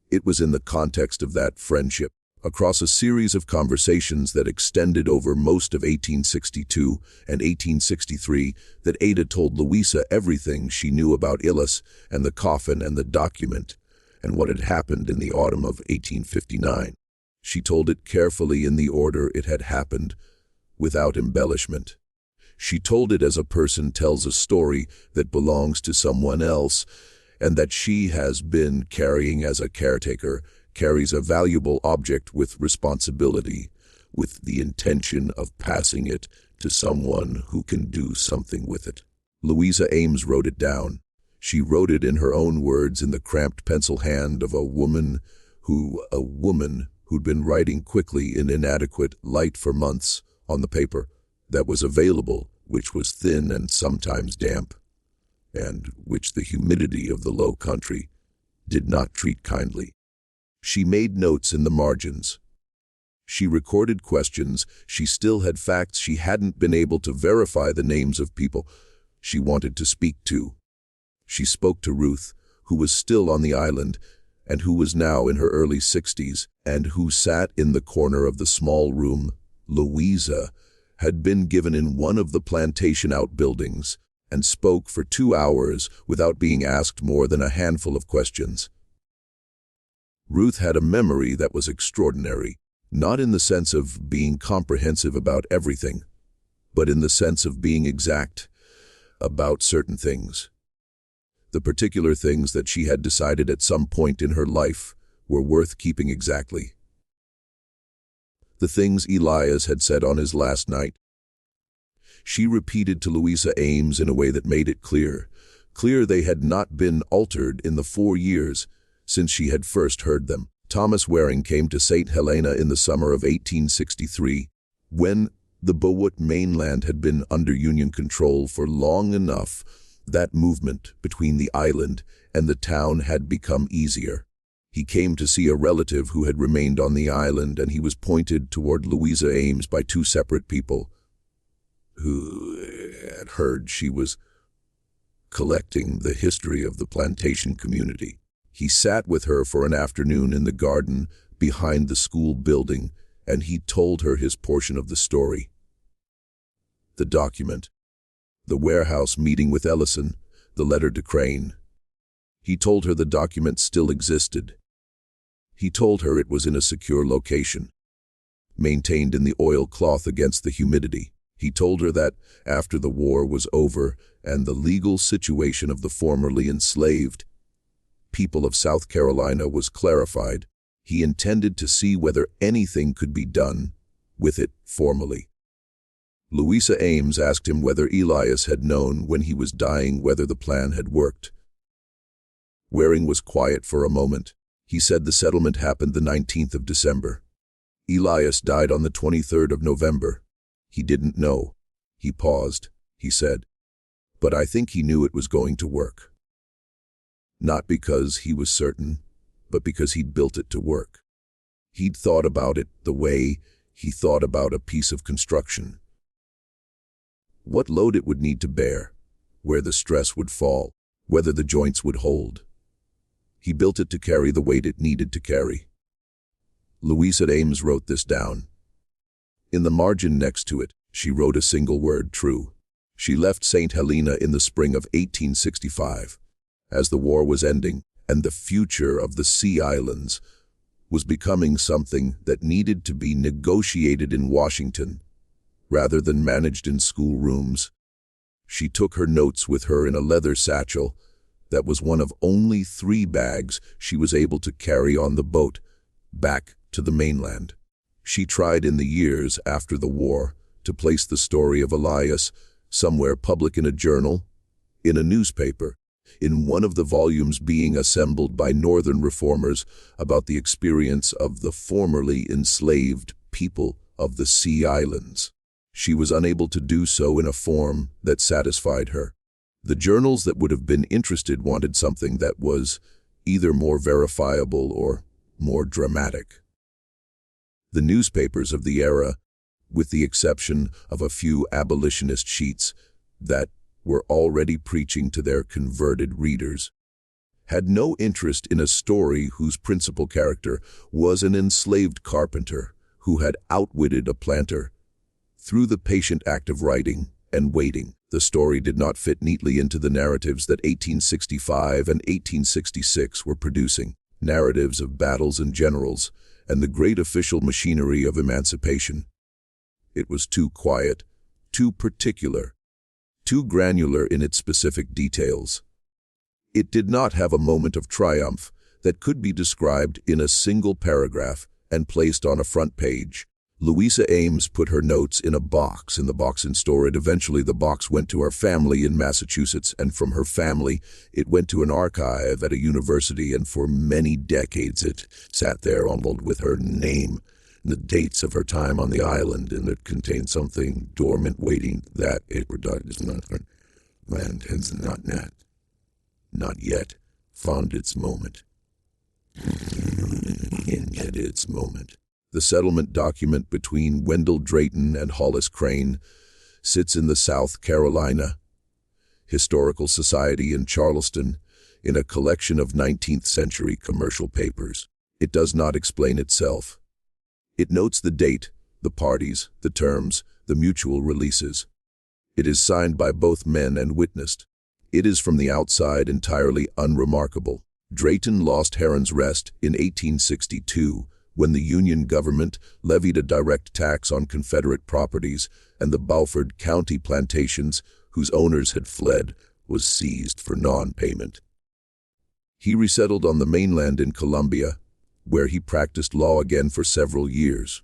It was in the context of that friendship, across a series of conversations that extended over most of 1862 and 1863, that Ada told Louisa everything she knew about Illis and the coffin and the document, and what had happened in the autumn of 1859. She told it carefully in the order it had happened, without embellishment. She told it as a person tells a story that belongs to someone else, and that she has been carrying as a caretaker, carries a valuable object with responsibility, with the intention of passing it to someone who can do something with it. Louisa Ames wrote it down. She wrote it in her own words in the cramped pencil hand of a woman who'd been writing quickly in inadequate light for months on the paper that was available, which was thin and sometimes damp, and which the humidity of the low country did not treat kindly. She made notes in the margins. She recorded questions. She still had facts. She hadn't been able to verify the names of people she wanted to speak to. She spoke to Ruth, who was still on the island, and who was now in her early 60s, and who sat in the corner of the small room Louisa had been given in one of the plantation outbuildings, and spoke for 2 hours without being asked more than a handful of questions. Ruth had a memory that was extraordinary, not in the sense of being comprehensive about everything, but in the sense of being exact about certain things. The particular things that she had decided at some point in her life were worth keeping exactly. The things Elias had said on his last night. She repeated to Louisa Ames in a way that made it clear they had not been altered in the 4 years since she had first heard them. Thomas Waring came to St. Helena in the summer of 1863, when the Beaufort mainland had been under Union control for long enough that movement between the island and the town had become easier. He came to see a relative who had remained on the island, and he was pointed toward Louisa Ames by 2 separate people who had heard she was collecting the history of the plantation community. He sat with her for an afternoon in the garden behind the school building, and he told her his portion of the story. The document, the warehouse meeting with Ellison, the letter to Crane. He told her the document still existed. He told her it was in a secure location, maintained in the oilcloth against the humidity. He told her that, after the war was over and the legal situation of the formerly enslaved people of South Carolina was clarified, he intended to see whether anything could be done with it formally. Louisa Ames asked him whether Elias had known when he was dying whether the plan had worked. Waring was quiet for a moment. He said the settlement happened the 19th of December. Elias died on the 23rd of November. He didn't know. He paused. He said, "But I think he knew it was going to work. Not because he was certain, but because he'd built it to work. He'd thought about it the way he thought about a piece of construction. What load it would need to bear, where the stress would fall, whether the joints would hold. He built it to carry the weight it needed to carry." Louisa Ames wrote this down. In the margin next to it, she wrote a single word, "true." She left St. Helena in the spring of 1865, as the war was ending, and the future of the Sea Islands was becoming something that needed to be negotiated in Washington, rather than managed in schoolrooms. She took her notes with her in a leather satchel that was one of only 3 bags she was able to carry on the boat back to the mainland. She tried in the years after the war to place the story of Elias somewhere public in a journal, in a newspaper, in one of the volumes being assembled by Northern reformers about the experience of the formerly enslaved people of the Sea Islands. She was unable to do so in a form that satisfied her. The journals that would have been interested wanted something that was either more verifiable or more dramatic. The newspapers of the era, with the exception of a few abolitionist sheets that were already preaching to their converted readers, had no interest in a story whose principal character was an enslaved carpenter who had outwitted a planter through the patient act of writing and waiting. The story did not fit neatly into the narratives that 1865 and 1866 were producing, narratives of battles and generals, and the great official machinery of emancipation. It was too quiet, too particular, too granular in its specific details. It did not have a moment of triumph that could be described in a single paragraph and placed on a front page. Louisa Ames put her notes in a box in the box-in storage. Eventually the box went to her family in Massachusetts, and from her family it went to an archive at a university, and for many decades it sat there umbled with her name and the dates of her time on the island, and it contained something dormant waiting that it is not land has not yet found its moment. Yet its moment. The settlement document between Wendell Drayton and Hollis Crane sits in the South Carolina Historical Society in Charleston in a collection of 19th century commercial papers. It does not explain itself. It notes the date, the parties, the terms, the mutual releases. It is signed by both men and witnessed. It is from the outside entirely unremarkable. Drayton lost Heron's Rest in 1862 when the Union government levied a direct tax on Confederate properties, and the Beaufort County plantations, whose owners had fled, was seized for non-payment. He resettled on the mainland in Columbia, where he practiced law again for several years.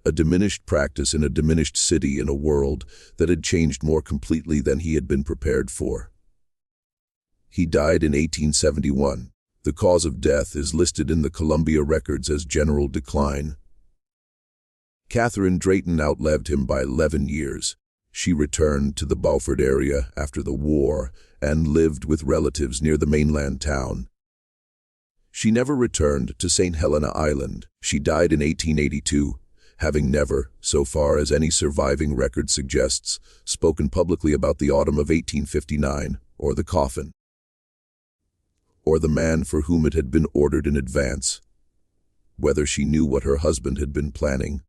A diminished practice in a diminished city in a world that had changed more completely than he had been prepared for. He died in 1871. The cause of death is listed in the Columbia records as general decline. Catherine Drayton outlived him by 11 years. She returned to the Beaufort area after the war and lived with relatives near the mainland town. She never returned to St. Helena Island. She died in 1882, having never, so far as any surviving record suggests, spoken publicly about the autumn of 1859, or the Coffin, or the man for whom it had been ordered in advance. Whether she knew what her husband had been planning,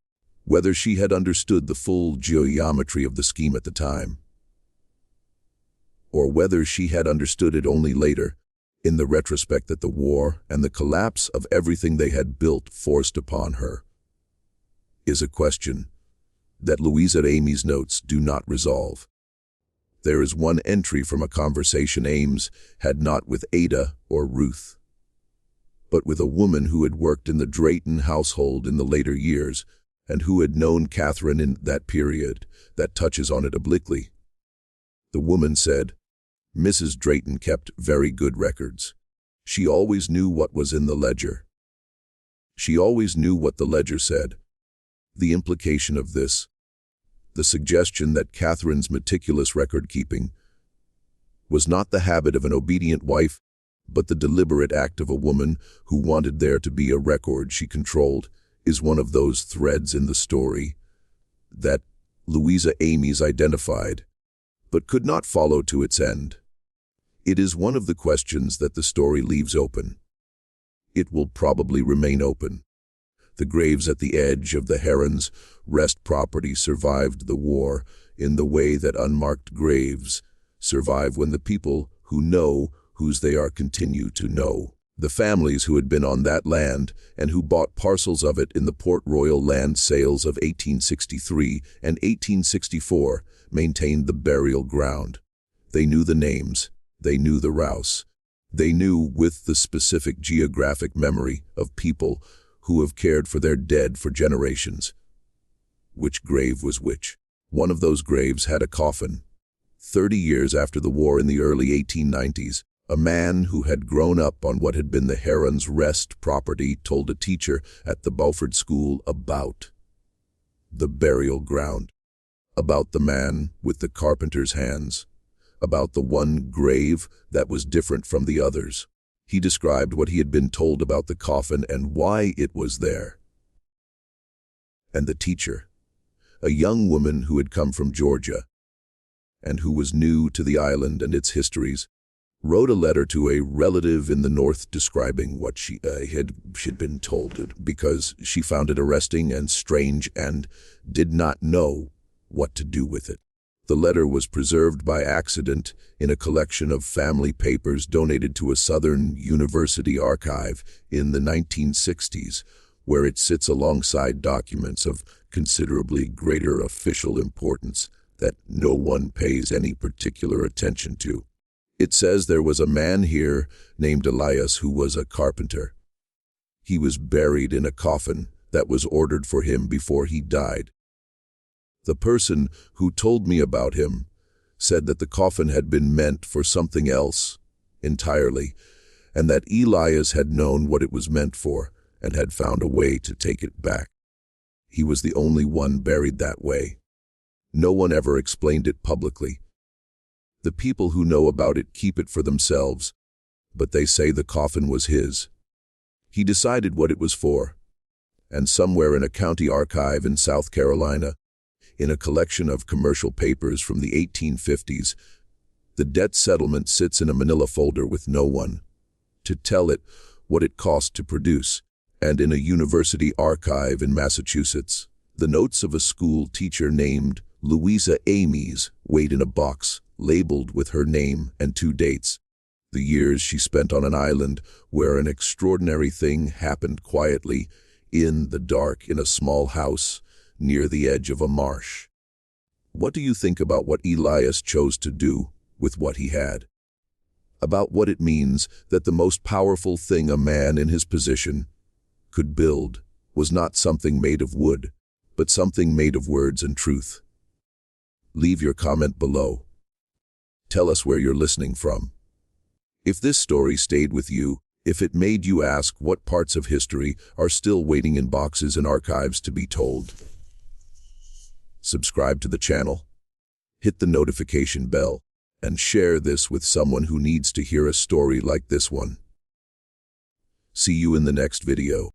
whether she had understood the full geometry of the scheme at the time, or whether she had understood it only later, in the retrospect that the war and the collapse of everything they had built forced upon her, is a question that Louisa Amy's notes do not resolve. There is one entry from a conversation Ames had not with Ada or Ruth, but with a woman who had worked in the Drayton household in the later years and who had known Catherine in that period, that touches on it obliquely. The woman said, "Mrs. Drayton kept very good records. She always knew what was in the ledger. She always knew what the ledger said." The implication of this, the suggestion that Catherine's meticulous record-keeping was not the habit of an obedient wife, but the deliberate act of a woman who wanted there to be a record she controlled, is one of those threads in the story that Louisa Amy's identified, but could not follow to its end. It is one of the questions that the story leaves open. It will probably remain open. The graves at the edge of the Heron's Rest property survived the war in the way that unmarked graves survive when the people who know whose they are continue to know. The families who had been on that land and who bought parcels of it in the Port Royal land sales of 1863 and 1864 maintained the burial ground. They knew the names, they knew the rouse, they knew with the specific geographic memory of people who have cared for their dead for generations which grave was which. One of those graves had a coffin. 30 years after the war in the early 1890s, a man who had grown up on what had been the Heron's Rest property told a teacher at the Beaufort School about the burial ground, about the man with the carpenter's hands, about the one grave that was different from the others. He described what he had been told about the coffin and why it was there. And the teacher, a young woman who had come from Georgia and who was new to the island and its histories, wrote a letter to a relative in the North describing what she'd been told because she found it arresting and strange and did not know what to do with it. The letter was preserved by accident in a collection of family papers donated to a Southern University archive in the 1960s, where it sits alongside documents of considerably greater official importance that no one pays any particular attention to. It says there was a man here named Elias who was a carpenter. He was buried in a coffin that was ordered for him before he died. The person who told me about him said that the coffin had been meant for something else entirely, and that Elias had known what it was meant for and had found a way to take it back. He was the only one buried that way. No one ever explained it publicly. The people who know about it keep it for themselves, but they say the coffin was his. He decided what it was for, and somewhere in a county archive in South Carolina, in a collection of commercial papers from the 1850s, the debt settlement sits in a manila folder with no one to tell it what it cost to produce, and in a university archive in Massachusetts, the notes of a school teacher named Louisa Amy's wait in a box labeled with her name and 2 dates. the years she spent on an island where an extraordinary thing happened quietly, in the dark, in a small house, near the edge of a marsh. What do you think about what Elias chose to do with what he had? About what it means that the most powerful thing a man in his position could build was not something made of wood, but something made of words and truth? Leave your comment below. Tell us where you're listening from. If this story stayed with you, if it made you ask what parts of history are still waiting in boxes and archives to be told, subscribe to the channel, hit the notification bell, and share this with someone who needs to hear a story like this one. See you in the next video.